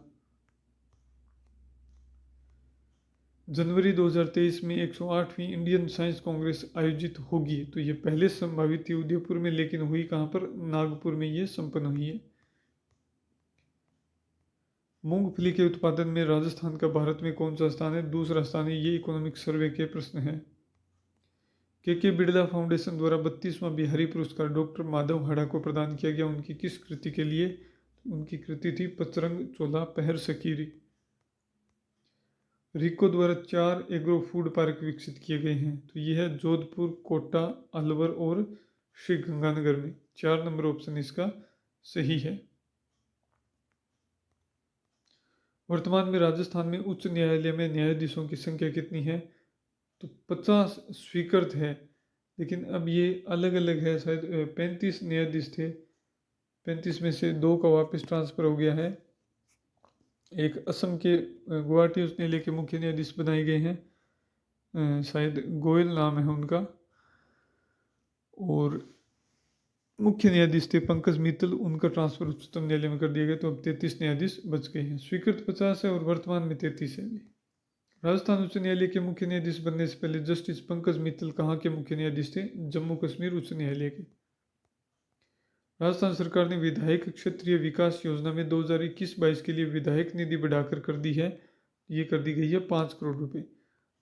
जनवरी 2023 में 108वीं इंडियन साइंस कांग्रेस आयोजित होगी। तो ये पहले संभावित थी उदयपुर में, लेकिन हुई कहाँ पर? नागपुर में ये संपन्न हुई है। मूंगफली के उत्पादन में राजस्थान का भारत में कौन सा स्थान है? दूसरा स्थान है। ये इकोनॉमिक सर्वे के प्रश्न है। के बिड़ला फाउंडेशन द्वारा 32वां बिहारी पुरस्कार डॉक्टर माधव हड़ा को प्रदान किया गया। उनकी किस कृति के लिए? उनकी कृति थी पचरंग चोला पहर सकीरी। रिको द्वारा 4 एग्रो फूड पार्क विकसित किए गए हैं। तो ये है जोधपुर, कोटा, अलवर और श्री गंगानगर में। 4 नंबर ऑप्शन इसका सही है। वर्तमान में राजस्थान में उच्च न्यायालय में न्यायाधीशों की संख्या कितनी है? तो 50 स्वीकृत है, लेकिन अब ये अलग अलग है। शायद 35 न्यायाधीश थे, 35 में से 2 का वापस ट्रांसफ़र हो गया है। एक असम के गुवाहाटी उच्च न्यायालय के मुख्य न्यायाधीश बनाए गए हैं, शायद गोयल नाम है उनका। और मुख्य न्यायाधीश थे पंकज मित्तल, उनका ट्रांसफर उच्चतम न्यायालय में कर दिया गया। तो अब 33 न्यायाधीश बच गए हैं। स्वीकृत 50 है और वर्तमान में 33 है। राजस्थान उच्च न्यायालय के मुख्य न्यायाधीश बनने से पहले जस्टिस पंकज मित्तल कहाँ के मुख्य न्यायाधीश थे? जम्मू कश्मीर उच्च न्यायालय के। राजस्थान सरकार ने विधायक क्षेत्रीय विकास योजना में 2021-22 के लिए विधायक निधि बढ़ाकर कर दी है। ये कर दी गई है 5 करोड़ रुपए।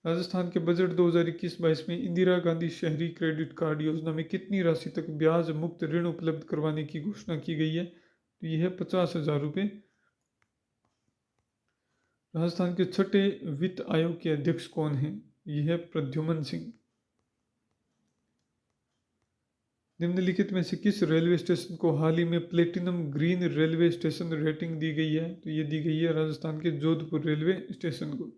राजस्थान के बजट 2021-22 में इंदिरा गांधी शहरी क्रेडिट कार्ड योजना में कितनी राशि तक ब्याज मुक्त ऋण उपलब्ध करवाने की घोषणा की गई है? तो ये है 50,000 रुपये। राजस्थान के 6ठे वित्त आयोग के अध्यक्ष कौन हैं? यह है प्रद्युमन सिंह। निम्नलिखित में से किस रेलवे स्टेशन को हाल ही में platinum green railway station rating दी गई है? तो ये दी गई है राजस्थान के जोधपुर रेलवे स्टेशन को।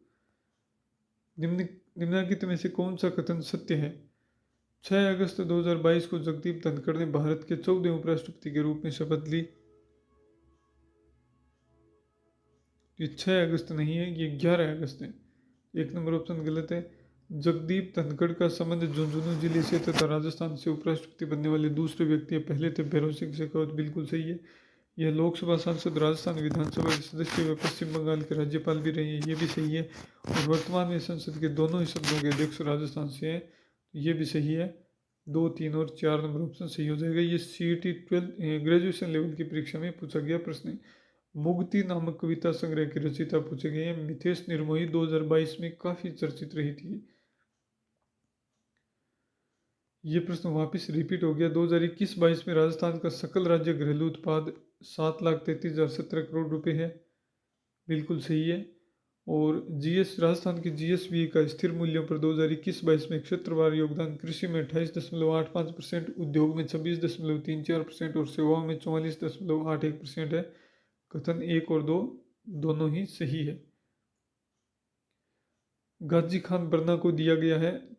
निम्नलिखित में से कौन सा कथन सत्य है? 6 अगस्त 2022 को जगदीप धनखड़ ने भारत के 14वें उपराष्ट्रपति के रूप में शपथ ली। ये 6 अगस्त नहीं है, ये 11 अगस्त है। 1 नंबर ऑप्शन गलत है। जगदीप धनखड़ का संबंध झुंझुनू जिले से तथा राजस्थान से उपराष्ट्रपति बनने वाले दूसरे व्यक्ति पहले थे भैरव सिंह शेखावत, बिल्कुल सही है। यह लोकसभा सांसद, राजस्थान विधानसभा के सदस्य व पश्चिम बंगाल के राज्यपाल भी रहे हैं, ये भी सही है। और वर्तमान में संसद के दोनों ही सदनों के अध्यक्ष राजस्थान से हैं, ये भी सही है। 2, 3 और 4 नंबर ऑप्शन सही हो जाएगा। ये CET 12 ग्रेजुएशन लेवल की परीक्षा में पूछा गया प्रश्न है। मुक्ति नामक कविता संग्रह के रचयिता पूछे गए हैं मिथेश निर्मोही, 2022 में काफी चर्चित रही थी। ये प्रश्न वापस रिपीट हो गया। 2021-22 में राजस्थान का सकल राज्य घरेलू उत्पाद 7,33,017 करोड़ रुपए है, बिल्कुल सही है। और राजस्थान की GSV का स्थिर मूल्यों पर 2021-22 में क्षेत्रवार योगदान कृषि में 28.85%, उद्योग में 26.34% और सेवाओं में 44.81% है। कथन 1 और 2 दोनों ही सही है। गाजी खान बरना को दिया गया है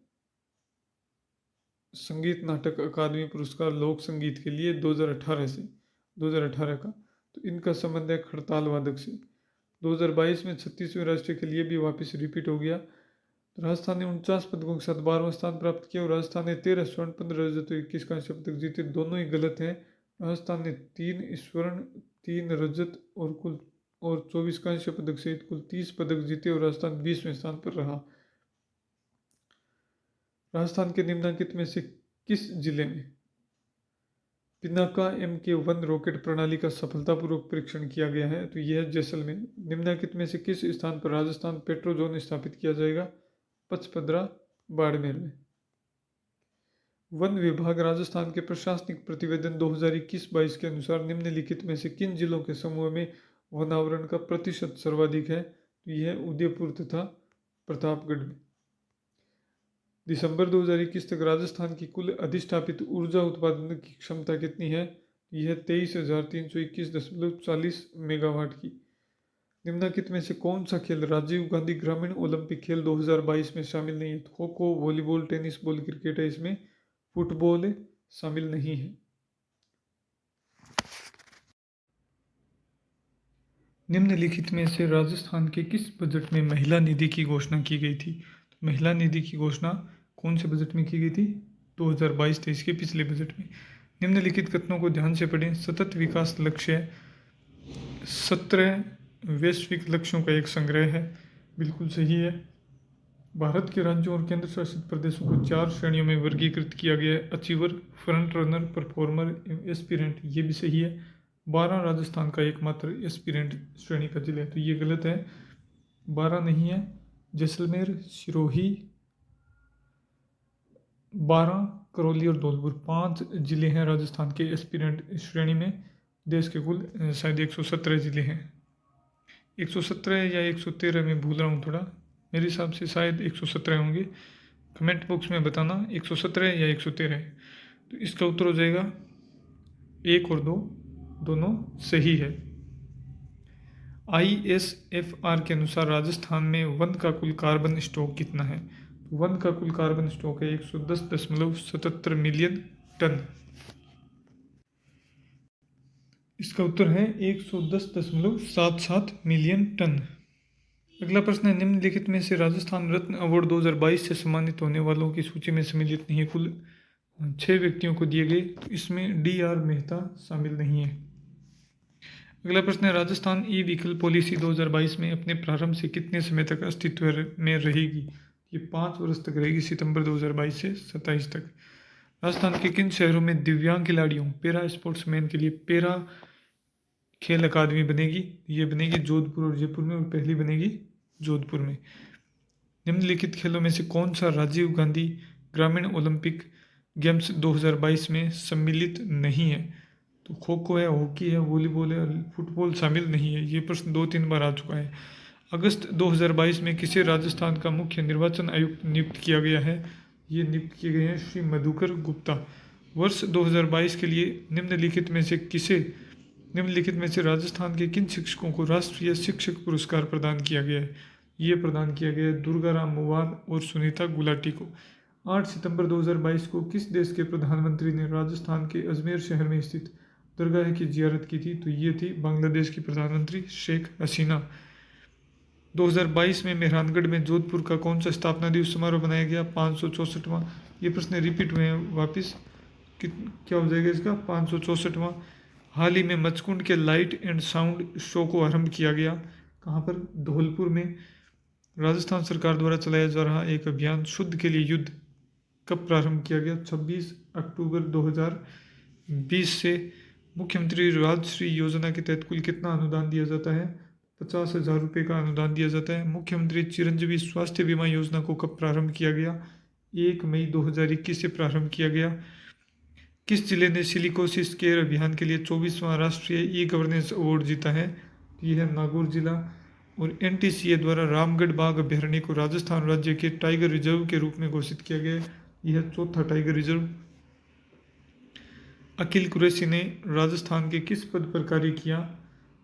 संगीत नाटक अकादमी पुरस्कार लोक संगीत के लिए 2018 का, तो इनका संबंध है खड़ताल वादक से। 2022 में 36वें राष्ट्रीय के लिए भी वापस रिपीट हो गया। तो राजस्थान ने 49 पदकों के साथ 12वां स्थान प्राप्त किया और राजस्थान ने 13 स्वर्ण, 15 रजत और 21 कांस्य पदक जीते, दोनों ही गलत हैं। राजस्थान ने 3 स्वर्ण, 3 रजत और 24 कांस्य पदक सहित कुल 30 पदक जीते और राजस्थान 20वें स्थान पर रहा। राजस्थान के निम्नलिखित में से किस जिले में पिनाका MK-1 रॉकेट प्रणाली का सफलतापूर्वक परीक्षण किया गया है? तो यह जैसलमेर। निम्नलिखित में से किस स्थान पर राजस्थान पेट्रोजोन स्थापित किया जाएगा? पचपदरा, बाड़मेर में। वन विभाग राजस्थान के प्रशासनिक प्रतिवेदन 2021-22 के अनुसार निम्नलिखित में से किन जिलों के समूह में वनावरण का प्रतिशत सर्वाधिक है? तो यह उदयपुर तथा प्रतापगढ़ में। दिसंबर 2021 तक राजस्थान की कुल अधिष्ठापित ऊर्जा उत्पादन की क्षमता कितनी है? यह 23,321.40 मेगावाट की। निम्नलिखित में से कौन सा खेल राजीव गांधी ग्रामीण ओलंपिक खेल 2022 में शामिल नहीं है? Kho kho, volleyball, tennis ball, cricket है इसमें, फुटबॉल शामिल नहीं है। निम्नलिखित में से राजस्थान के किस बजट में महिला निधि की घोषणा की गई थी? तो महिला निधि की घोषणा कौन से बजट में की गई थी? 2022-23 के पिछले बजट में। निम्नलिखित कथनों को ध्यान से पढ़ें। सतत विकास लक्ष्य 17 वैश्विक लक्ष्यों का एक संग्रह है, बिल्कुल सही है। भारत के राज्यों और केंद्र शासित प्रदेशों को 4 श्रेणियों में वर्गीकृत किया गया है, अचीवर, फ्रंट रनर, परफॉर्मर एवं एस्पिरेंट, ये भी सही है। 12 राजस्थान का एकमात्र एस्पिरेंट श्रेणी का जिला है, तो ये गलत है, 12 नहीं है। जैसलमेर, सिरोही, 12, करौली और धौलपुर, 5 जिले हैं राजस्थान के एस्पिरेंट श्रेणी में। देश के कुल शायद 117 जिले हैं, 117 या 113 में भूल रहा हूँ थोड़ा, मेरे हिसाब से शायद 117 होंगे। कमेंट बॉक्स में बताना 117 या 113 है। तो इसका उत्तर हो जाएगा 1 और 2 दोनों सही है। ISFR के अनुसार राजस्थान में वन का कुल कार्बन स्टॉक कितना है? वन का कुल कार्बन स्टॉक है 110.77 मिलियन टन। इसका उत्तर है 110.77 मिलियन टन। अगला प्रश्न है, निम्नलिखित में से राजस्थान रत्न अवार्ड 2022 से सम्मानित होने वालों की सूची में सम्मिलित नहीं है। कुल 6 व्यक्तियों को दिए गए, तो इसमें DR मेहता शामिल नहीं है। अगला प्रश्न है, राजस्थान ई व्हीकल पॉलिसी 2022 में अपने प्रारंभ से कितने समय तक अस्तित्व में रहेगी? ये 5 वर्ष तक रहेगी, सितंबर 2022 से 27 तक। राजस्थान के किन शहरों में दिव्यांग खिलाड़ियों, पैरा स्पोर्ट्समैन के लिए पैरा खेल अकादमी बनेगी? ये बनेगी जोधपुर और जयपुर में, और पहली बनेगी जोधपुर में। निम्नलिखित खेलों में से कौन सा राजीव गांधी ग्रामीण ओलंपिक गेम्स 2022 में सम्मिलित नहीं है? तो खो खो है, हॉकी है, वॉलीबॉल है, फुटबॉल शामिल नहीं है। ये प्रश्न 2-3 बार आ चुका है। अगस्त 2022 में किसे राजस्थान का मुख्य निर्वाचन आयुक्त नियुक्त किया गया है? ये नियुक्त किए गए हैं श्री मधुकर गुप्ता। वर्ष 2022 के लिए निम्नलिखित में से राजस्थान के किन शिक्षकों को राष्ट्रीय शिक्षक पुरस्कार प्रदान किया गया है? ये प्रदान किया गया है दुर्गाराम मुवाल और सुनीता गुलाटी को। 8 सितंबर 2022 को किस देश के प्रधानमंत्री ने राजस्थान के अजमेर शहर में स्थित दरगाह की जियारत की थी? तो ये थी बांग्लादेश की प्रधानमंत्री शेख हसीना। 2022 में मेहरानगढ़ में जोधपुर का कौन सा स्थापना दिवस समारोह बनाया गया? 564वां। ये प्रश्न रिपीट हुए हैं वापस, क्या हो जाएगा इसका? 564वां। हाल ही में मचकुंड के लाइट एंड साउंड शो को आरंभ किया गया। कहाँ पर? धौलपुर में। राजस्थान सरकार द्वारा चलाया जा रहा एक अभियान शुद्ध के लिए युद्ध कब प्रारंभ किया गया? 26 अक्टूबर 2020 से। मुख्यमंत्री राजश्री योजना के तहत कुल कितना अनुदान दिया जाता है? 50,000 रुपये का अनुदान दिया जाता है। मुख्यमंत्री चिरंजीवी स्वास्थ्य बीमा योजना को कब प्रारंभ किया गया? 1 मई 2021 से प्रारंभ किया गया। किस जिले ने सिलिकोसिस केयर अभियान के लिए 24वां राष्ट्रीय ई गवर्नेंस अवार्ड जीता है? यह है नागौर जिला। और NTCA द्वारा रामगढ़ बाघ अभ्यारण्य को राजस्थान राज्य के टाइगर रिजर्व के रूप में घोषित किया गया। यह चौथा टाइगर रिजर्व। अखिल कुरैशी ने राजस्थान के किस पद पर कार्य किया?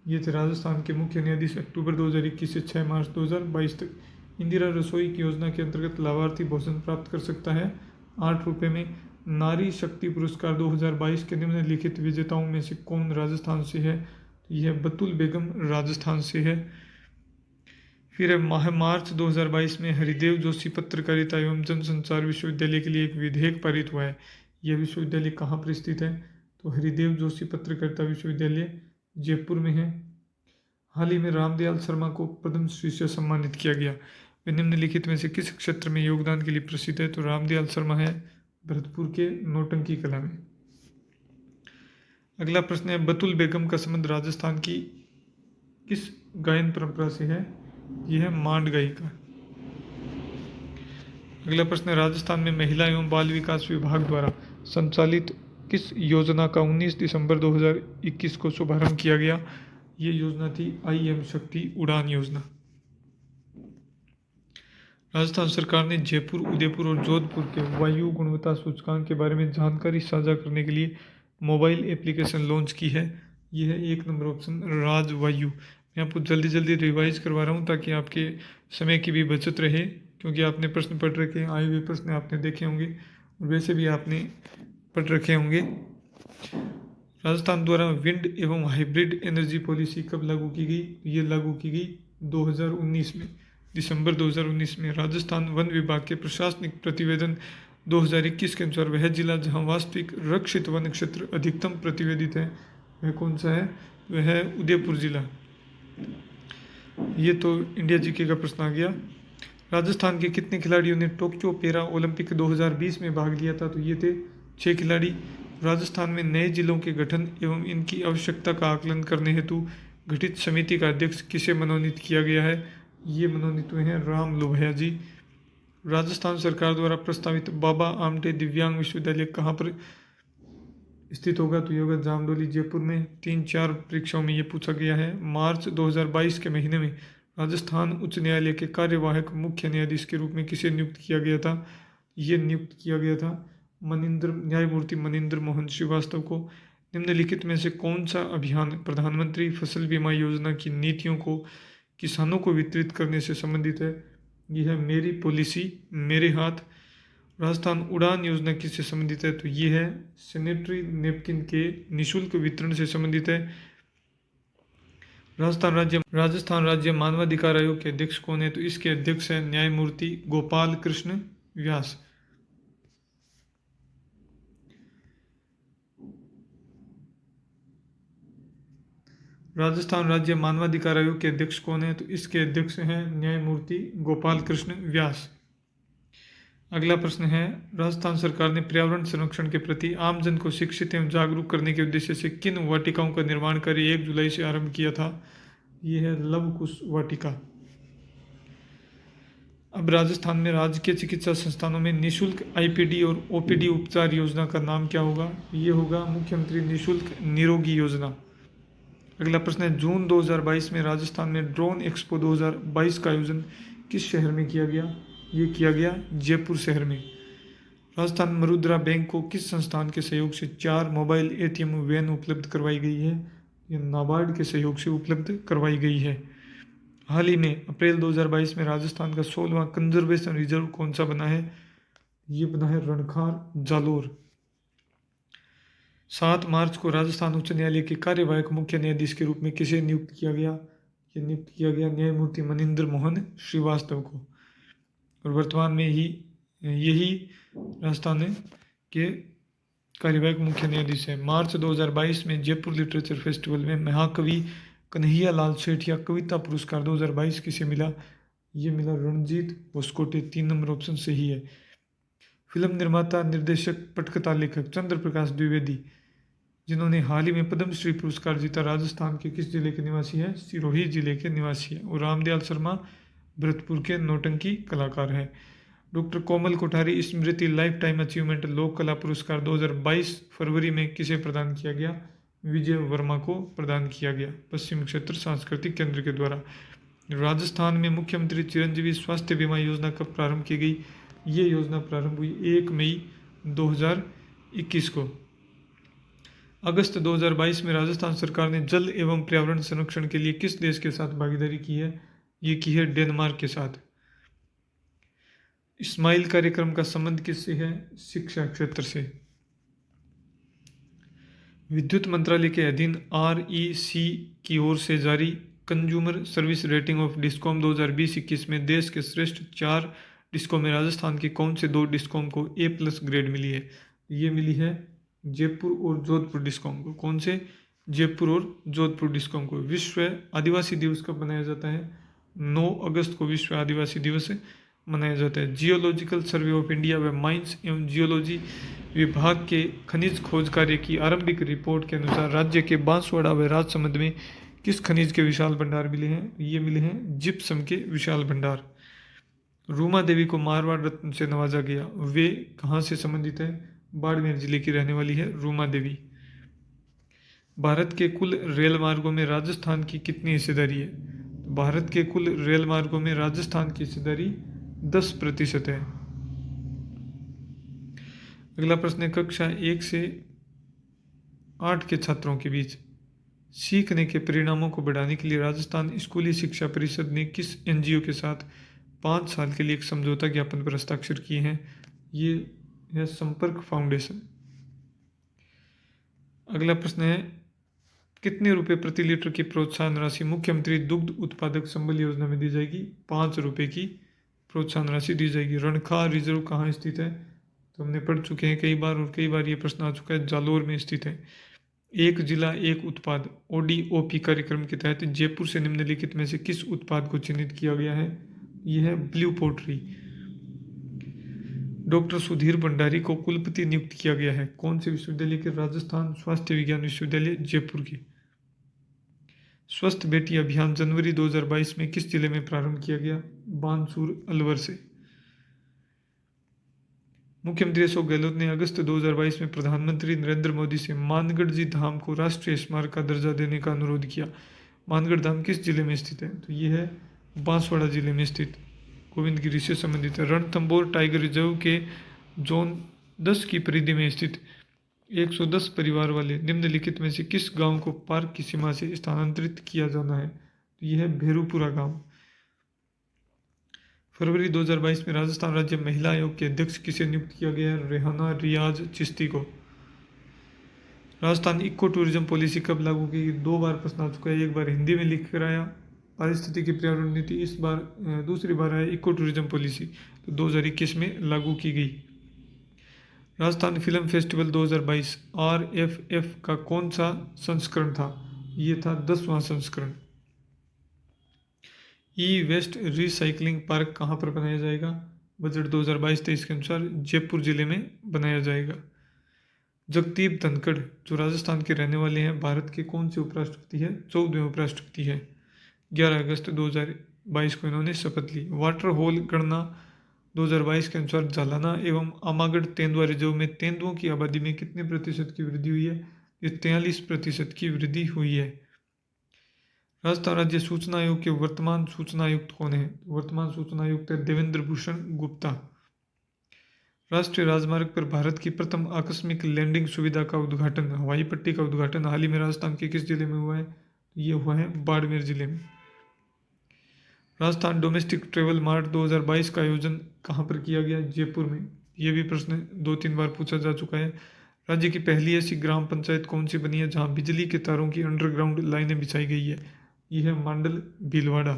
ये थे राजस्थान के मुख्य न्यायाधीश, अक्टूबर 2021 से 6 मार्च 2022 तक। इंदिरा रसोई की योजना के अंतर्गत लाभार्थी भोजन प्राप्त कर सकता है 8 रुपये में। नारी शक्ति पुरस्कार 2022 के निम्नलिखित विजेताओं में से कौन राजस्थान से है? यह बतुल बेगम राजस्थान से है। फिर माह मार्च 2022 में हरिदेव जोशी पत्रकारिता एवं जनसंचार विश्वविद्यालय के लिए एक विधेयक पारित हुआ है। यह विश्वविद्यालय कहाँ पर स्थित है? तो हरिदेव जोशी पत्रकारिता विश्वविद्यालय जयपुर में है। हाल ही में रामदयाल शर्मा को पद्मश्री से सम्मानित किया गया। वे निम्नलिखित में से किस क्षेत्र में योगदान के लिए प्रसिद्ध है? तो रामदयाल शर्मा है भरतपुर के नौटंकी कला में। अगला प्रश्न है, बतुल बेगम का संबंध राजस्थान की किस गायन परंपरा से है? यह है मांड गायिका। अगला प्रश्न है, राजस्थान में महिला एवं बाल विकास विभाग द्वारा संचालित किस योजना का 19 दिसंबर 2021 को शुभारंभ किया गया? ये योजना थी IM शक्ति उड़ान योजना। राजस्थान सरकार ने जयपुर, उदयपुर और जोधपुर के वायु गुणवत्ता सूचकांक के बारे में जानकारी साझा करने के लिए मोबाइल एप्लीकेशन लॉन्च की है। यह है 1 नंबर ऑप्शन राज वायु। मैं आपको जल्दी जल्दी रिवाइज करवा रहा हूँ ताकि आपके समय की भी बचत रहे, क्योंकि आपने प्रश्न पढ़ रखे हैं, आए हुए प्रश्न आपने देखे होंगे और वैसे भी आपने पढ़ रखे होंगे। राजस्थान द्वारा विंड एवं हाइब्रिड एनर्जी पॉलिसी कब लागू की गई? ये लागू की गई 2019 में, दिसंबर 2019 में। राजस्थान वन विभाग के प्रशासनिक प्रतिवेदन 2021 के अनुसार वह जिला जहां वास्तविक रक्षित वन क्षेत्र अधिकतम प्रतिवेदित है वह कौन सा है? वह है उदयपुर जिला। ये तो इंडिया जीके का प्रश्न आ गया। राजस्थान के कितने खिलाड़ियों ने टोक्यो पैरा ओलंपिक 2020 में भाग लिया था? तो ये थे 6 खिलाड़ी। राजस्थान में नए जिलों के गठन एवं इनकी आवश्यकता का आकलन करने हेतु गठित समिति का अध्यक्ष किसे मनोनीत किया गया है? ये मनोनीत हुए हैं राम लोहिया जी। राजस्थान सरकार द्वारा प्रस्तावित बाबा आमटे दिव्यांग विश्वविद्यालय कहाँ पर स्थित होगा? तो ये होगा जामडोली जयपुर में। 3-4 परीक्षाओं में ये पूछा गया है। मार्च 2022 के महीने में राजस्थान उच्च न्यायालय के कार्यवाहक मुख्य न्यायाधीश के रूप में किसे नियुक्त किया गया था? ये नियुक्त किया गया था न्यायमूर्ति मनिंदर मोहन श्रीवास्तव को। निम्नलिखित में से कौन सा अभियान प्रधानमंत्री फसल बीमा योजना की नीतियों को किसानों को वितरित करने से संबंधित है? यह है मेरी पॉलिसी मेरे हाथ। राजस्थान उड़ान योजना किससे संबंधित है? तो ये है सैनिटरी नैपकिन के निःशुल्क वितरण से संबंधित है। राजस्थान राज्य मानवाधिकार आयोग के अध्यक्ष कौन है? तो इसके अध्यक्ष है न्यायमूर्ति गोपाल कृष्ण व्यास। राजस्थान राज्य मानवाधिकार आयोग के अध्यक्ष कौन है? तो इसके अध्यक्ष हैं न्यायमूर्ति गोपाल कृष्ण व्यास। अगला प्रश्न है, राजस्थान सरकार ने पर्यावरण संरक्षण के प्रति आमजन को शिक्षित एवं जागरूक करने के उद्देश्य से किन वाटिकाओं का निर्माण कार्य 1 जुलाई से आरंभ किया था? यह है लव कुश वाटिका। अब राजस्थान में राजकीय चिकित्सा संस्थानों में निःशुल्क IPD और OPD उपचार योजना का नाम क्या होगा? ये होगा मुख्यमंत्री निःशुल्क निरोगी योजना। अगला प्रश्न है, जून 2022 में राजस्थान में ड्रोन एक्सपो 2022 का आयोजन किस शहर में किया गया? ये किया गया जयपुर शहर में। राजस्थान मुद्रा बैंक को किस संस्थान के सहयोग से 4 मोबाइल ATM वैन उपलब्ध करवाई गई है? ये नाबार्ड के सहयोग से उपलब्ध करवाई गई है। हाल ही में अप्रैल 2022 में राजस्थान का 16वां कंजर्वेशन रिजर्व कौन सा बना है? ये बना है रणखार जालोर। 7 मार्च को राजस्थान उच्च न्यायालय के कार्यवाहक मुख्य न्यायाधीश के रूप में किसे नियुक्त किया गया? ये नियुक्त किया गया न्यायमूर्ति मनिंदर मोहन श्रीवास्तव को। और वर्तमान में ही यही राजस्थान के कार्यवाहक मुख्य न्यायाधीश है। मार्च 2022 में जयपुर लिटरेचर फेस्टिवल में महाकवि कन्हैया लाल सेठिया कविता पुरस्कार 2022 किसे मिला? ये मिला रणजीत होसकोटे। 3 नंबर ऑप्शन सही है। फिल्म निर्माता, निर्देशक, पटकथा लेखक चंद्र प्रकाश द्विवेदी, जिन्होंने हाल ही में पद्मश्री पुरस्कार जीता, राजस्थान के किस जिले के निवासी हैं? सिरोही जिले के निवासी हैं। और रामदयाल शर्मा भरतपुर के नौटंकी कलाकार हैं। डॉक्टर कोमल कोठारी स्मृति लाइफ टाइम अचीवमेंट लोक कला पुरस्कार 2022 फरवरी में किसे प्रदान किया गया? विजय वर्मा को प्रदान किया गया, पश्चिम क्षेत्र सांस्कृतिक केंद्र के द्वारा। राजस्थान में मुख्यमंत्री चिरंजीवी स्वास्थ्य बीमा योजना कब प्रारंभ की गई? ये योजना प्रारंभ हुई 1 मई 2021 को। अगस्त 2022 में राजस्थान सरकार ने जल एवं पर्यावरण संरक्षण के लिए किस देश के साथ भागीदारी की है? ये की है डेनमार्क के साथ। स्माइल कार्यक्रम का संबंध किससे है? शिक्षा क्षेत्र से। विद्युत मंत्रालय के अधीन REC की ओर से जारी consumer service rating of discom 2020-21 में देश के श्रेष्ठ 4 डिस्कॉम में राजस्थान के कौन से 2 डिस्कॉम को A+ ग्रेड मिली है? ये मिली है जयपुर और जोधपुर डिस्कॉम को। कौन से? जयपुर और जोधपुर डिस्कॉम को। विश्व आदिवासी दिवस कब मनाया जाता है? 9 अगस्त को विश्व आदिवासी दिवस मनाया जाता है। जियोलॉजिकल सर्वे ऑफ इंडिया व माइंस एवं जियोलॉजी विभाग के खनिज खोज कार्य की आरंभिक रिपोर्ट के अनुसार राज्य के बांसवाड़ा व राजसमंद में किस खनिज के विशाल भंडार मिले हैं? ये मिले हैं जिप्सम के विशाल भंडार। रूमा देवी को मारवाड़ रत्न से नवाजा गया, वे कहाँ से संबंधित है? बाड़मेर जिले की रहने वाली है रूमा देवी। भारत के कुल रेल मार्गों में राजस्थान की कितनी हिस्सेदारी है? भारत के कुल रेल मार्गों में राजस्थान की हिस्सेदारी 10% है। अगला प्रश्न है, कक्षा 1 से 8 के छात्रों के बीच सीखने के परिणामों को बढ़ाने के लिए राजस्थान स्कूली शिक्षा परिषद ने किस NGO के साथ 5 साल के लिए एक समझौता ज्ञापन पर हस्ताक्षर किए हैं? ये है संपर्क फाउंडेशन। अगला प्रश्न है, कितने रुपए प्रति लीटर की प्रोत्साहन राशि मुख्यमंत्री दुग्ध उत्पादक संबल योजना में दी जाएगी? 5 रुपए की प्रोत्साहन राशि दी जाएगी। रणखा रिजर्व कहाँ स्थित है? तो हमने पढ़ चुके हैं कई बार, और कई बार ये प्रश्न आ चुका है, जालोर में स्थित है। एक जिला एक उत्पाद ODOP कार्यक्रम के तहत जयपुर से निम्नलिखित में से किस उत्पाद को चिन्हित किया गया है? यह है blue pottery. Doctor Sudhir Bhandari को कुलपति नियुक्त किया गया है। कौन से विश्वविद्यालय के? राजस्थान स्वास्थ्य विज्ञान विश्वविद्यालय जयपुर के। स्वस्थ बेटी अभियान जनवरी 2022 में किस जिले में प्रारंभ किया गया? बानसूर अलवर से। मुख्यमंत्री अशोक गहलोत ने अगस्त 2022 में प्रधानमंत्री नरेंद्र मोदी से मानगढ़ जी धाम को राष्ट्रीय स्मारक का दर्जा देने का अनुरोध किया। मानगढ़ धाम किस जिले में स्थित है? तो ये है बांसवाड़ा जिले में स्थित, गोविंदगिरी से संबंधित है। रणथंभौर टाइगर रिजर्व के जोन 10 की परिधि में स्थित 110 परिवार वाले निम्नलिखित में से किस गांव को पार्क की सीमा से स्थानांतरित किया जाना है? तो यह है भेरूपुरा गांव। फरवरी 2022 में राजस्थान राज्य महिला आयोग के अध्यक्ष किसे नियुक्त किया गया है? रेहाना रियाज चिश्ती को। राजस्थान इको टूरिज्म पॉलिसी कब लागू की? 2 बार प्रश्न आ चुका है, एक बार हिंदी में लिख कर आया पारिस्थितिकी पर्यावरण नीति, इस बार दूसरी बार आया इको टूरिज्म पॉलिसी, तो 2021 में लागू की गई। राजस्थान फिल्म फेस्टिवल 2022 RFF का कौन सा संस्करण था? ये था 10वां संस्करण। वेस्ट रिसाइकलिंग पार्क कहाँ पर बनाया जाएगा? बजट 2022-23 के अनुसार जयपुर जिले में बनाया जाएगा। जगदीप धनखड़ जो राजस्थान के रहने वाले हैं, भारत के कौन से उपराष्ट्रपति हैं? 14वें उपराष्ट्रपति हैं। 11 अगस्त 2022 को इन्होंने शपथ ली। वाटर होल गणना 2022 के अनुसार जालाना एवं आमागढ़ तेंदुआ रिजर्व में तेंदुओं की आबादी में कितने प्रतिशत की वृद्धि हुई है? ये 43% की वृद्धि हुई है। राजस्थान राज्य सूचना आयोग के वर्तमान सूचना आयुक्त कौन है? वर्तमान सूचना आयुक्त है देवेंद्र भूषण गुप्ता। राष्ट्रीय राजमार्ग पर भारत की प्रथम आकस्मिक लैंडिंग सुविधा का उद्घाटन, हवाई पट्टी का उद्घाटन हाल ही में राजस्थान के किस जिले में हुआ है? ये हुआ है बाड़मेर जिले में। राजस्थान डोमेस्टिक ट्रेवल मार्ट 2022 का आयोजन कहाँ पर किया गया? जयपुर में। ये भी प्रश्न 2-3 बार पूछा जा चुका है। राज्य की पहली ऐसी ग्राम पंचायत कौन सी बनी है जहाँ बिजली के तारों की अंडरग्राउंड लाइनें बिछाई गई है? यह है मांडल भीलवाड़ा।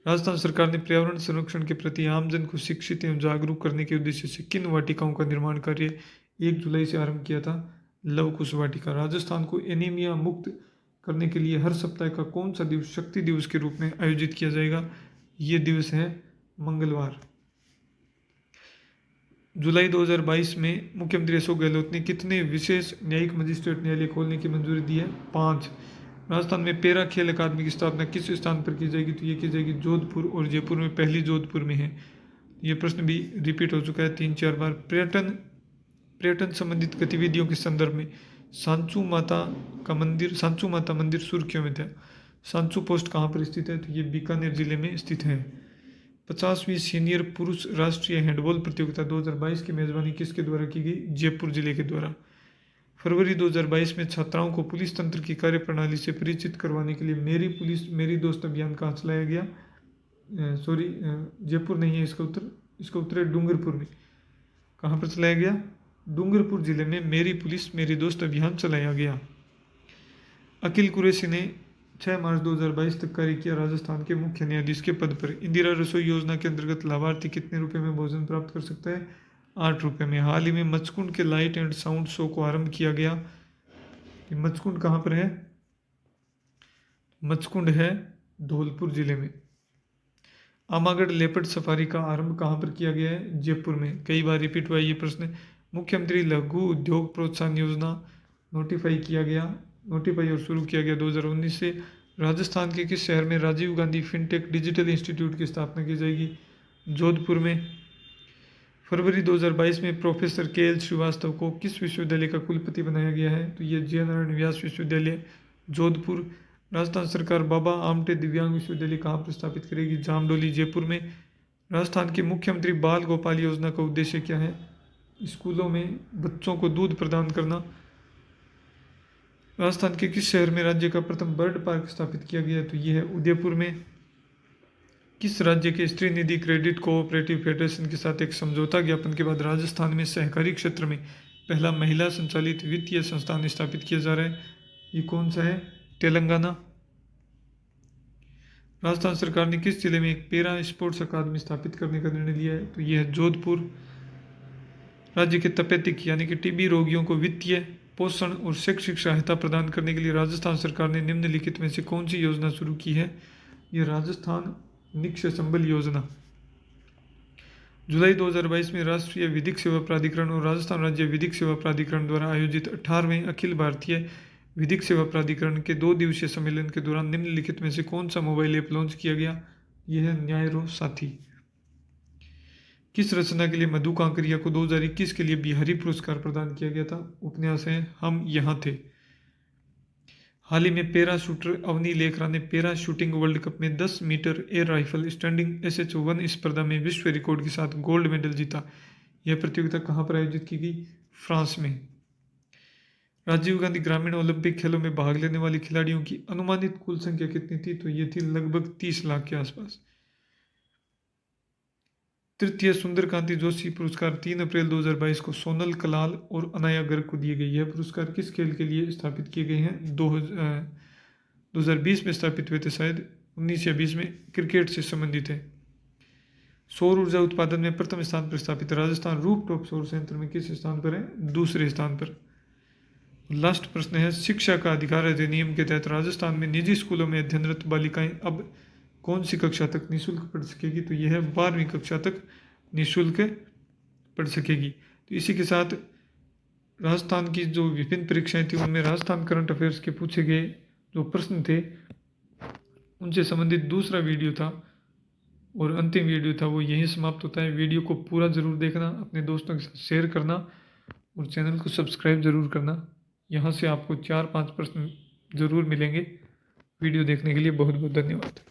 राजस्थान सरकार ने पर्यावरण संरक्षण के प्रति आमजन को शिक्षित एवं जागरूक करने के उद्देश्य से किन वाटिकाओं का निर्माण कार्य 1 जुलाई से आरंभ किया था लव कुश वाटिका। राजस्थान को एनीमिया मुक्त करने के लिए हर सप्ताह का कौन सा दिवस शक्ति दिवस के रूप में आयोजित किया जाएगा? ये दिवस है मंगलवार। जुलाई 2022 में मुख्यमंत्री अशोक गहलोत ने कितने विशेष न्यायिक मजिस्ट्रेट न्यायालय खोलने की मंजूरी दी है? 5। राजस्थान में पैरा खेल अकादमी की स्थापना किस स्थान पर की जाएगी? तो ये की जाएगी जोधपुर और जयपुर में, पहली जोधपुर में है। ये प्रश्न भी रिपीट हो चुका है 3-4 बार। पर्यटन संबंधित गतिविधियों के संदर्भ में सांचू माता मंदिर सुर्खियों में था। सांचू पोस्ट कहाँ पर स्थित है? तो ये बीकानेर जिले में स्थित है। 50वीं सीनियर पुरुष राष्ट्रीय हैंडबॉल प्रतियोगिता 2022 की मेजबानी किसके द्वारा की गई? जयपुर जिले के द्वारा। फरवरी 2022 में छात्राओं को पुलिस तंत्र की कार्यप्रणाली से परिचित करवाने के लिए मेरी पुलिस मेरी दोस्त अभियान कहाँ चलाया गया? जयपुर नहीं है इसका उत्तर है डूंगरपुर में। कहाँ पर चलाया गया? डूंगरपुर जिले में मेरी पुलिस मेरी दोस्त अभियान चलाया गया। अकील कुरैशी ने 6 मार्च 2022 तक कार्य किया राजस्थान के मुख्य न्यायाधीश के पद पर। इंदिरा रसोई योजना के अंतर्गत लाभार्थी कितने रुपए में भोजन प्राप्त कर सकता है? 8 रुपये में। हाल ही में मचकुंड के लाइट एंड साउंड शो को आरंभ किया गया। मचकुंड कहाँ पर है? मचकुंड है धौलपुर जिले में। आमागढ़ लेपर्ड सफारी का आरंभ कहाँ पर किया गया है? जयपुर में। कई बार रिपीट हुआ ये प्रश्न। मुख्यमंत्री लघु उद्योग प्रोत्साहन योजना नोटिफाई और शुरू किया गया 2019 से। राजस्थान के किस शहर में Rajiv Gandhi fintech digital institute की स्थापना की जाएगी? जोधपुर में। फरवरी 2022 में प्रोफेसर KL श्रीवास्तव को किस विश्वविद्यालय का कुलपति बनाया गया है? तो ये जय नारायण व्यास विश्वविद्यालय जोधपुर। राजस्थान सरकार बाबा आमटे दिव्यांग विश्वविद्यालय कहाँ पर स्थापित करेगी? जामडोली जयपुर में। राजस्थान की मुख्यमंत्री बाल गोपाल योजना का उद्देश्य क्या है? स्कूलों में बच्चों को दूध प्रदान करना। राजस्थान के किस शहर में राज्य का प्रथम बर्ड पार्क स्थापित किया गया? तो यह है उदयपुर में। किस राज्य के स्त्री निधि क्रेडिट कोऑपरेटिव फेडरेशन के साथ एक समझौता ज्ञापन के बाद राजस्थान में सहकारी क्षेत्र में पहला महिला संचालित वित्तीय संस्थान स्थापित किया जा रहा है? ये कौन सा है? तेलंगाना। राजस्थान सरकार ने किस जिले में एक पैरा स्पोर्ट्स अकादमी स्थापित करने का निर्णय लिया है? तो यह है जोधपुर। राज्य के तपेदिक यानी कि TB रोगियों को वित्तीय, पोषण और शैक्षिक सहायता प्रदान करने के लिए राजस्थान सरकार ने निम्नलिखित में से कौन सी योजना शुरू की है? यह राजस्थान निक्षय संबल योजना। जुलाई 2022 में राष्ट्रीय विधिक सेवा प्राधिकरण और राजस्थान राज्य विधिक सेवा प्राधिकरण द्वारा आयोजित 18वें अखिल भारतीय विधिक सेवा प्राधिकरण के 2 दिवसीय सम्मेलन के दौरान निम्नलिखित में से कौन सा मोबाइल ऐप लॉन्च किया गया? यह है न्यायरो साथी। किस रचना के लिए मधु कांकरिया को 2021 के लिए बिहारी पुरस्कार प्रदान किया गया था? उपन्यास है हम यहाँ थे। हाल ही में पैरा शूटर अवनी लेखरा ने पैरा शूटिंग वर्ल्ड कप में 10 metre air rifle standing SH1 स्पर्धा में विश्व रिकॉर्ड के साथ गोल्ड मेडल जीता। यह प्रतियोगिता कहाँ पर आयोजित की गई? फ्रांस में। राजीव गांधी ग्रामीण ओलंपिक खेलों में भाग लेने वाले खिलाड़ियों की अनुमानित कुल संख्या कितनी थी? तो ये थी लगभग 30 लाख के आसपास। तृतीय सुंदरकांति जोशी पुरस्कार 3 अप्रैल 2022 को सोनल कलाल और अनाया गर्ग को दिए गए। यह पुरस्कार किस खेल के लिए स्थापित किए गए हैं? 2020 में स्थापित हुए थे शायद, 19 या 20 में। क्रिकेट से संबंधित है। सौर ऊर्जा उत्पादन में प्रथम स्थान पर स्थापित राजस्थान रूफटॉप सौर संयंत्र में किस स्थान पर है? दूसरे स्थान पर। लास्ट प्रश्न है, शिक्षा का अधिकार अधिनियम के तहत राजस्थान में निजी स्कूलों में अध्ययनरत बालिकाएं अब कौन सी कक्षा तक निःशुल्क पढ़ सकेगी? तो यह है 12वीं कक्षा तक निःशुल्क पढ़ सकेगी। तो इसी के साथ राजस्थान की जो विभिन्न परीक्षाएं थी उनमें राजस्थान करंट अफेयर्स के पूछे गए जो प्रश्न थे उनसे संबंधित दूसरा वीडियो था और अंतिम वीडियो था, वो यहीं समाप्त होता है। वीडियो को पूरा ज़रूर देखना, अपने दोस्तों के साथ शेयर करना और चैनल को सब्सक्राइब ज़रूर करना। यहाँ से आपको 4-5 प्रश्न ज़रूर मिलेंगे। वीडियो देखने के लिए बहुत बहुत धन्यवाद।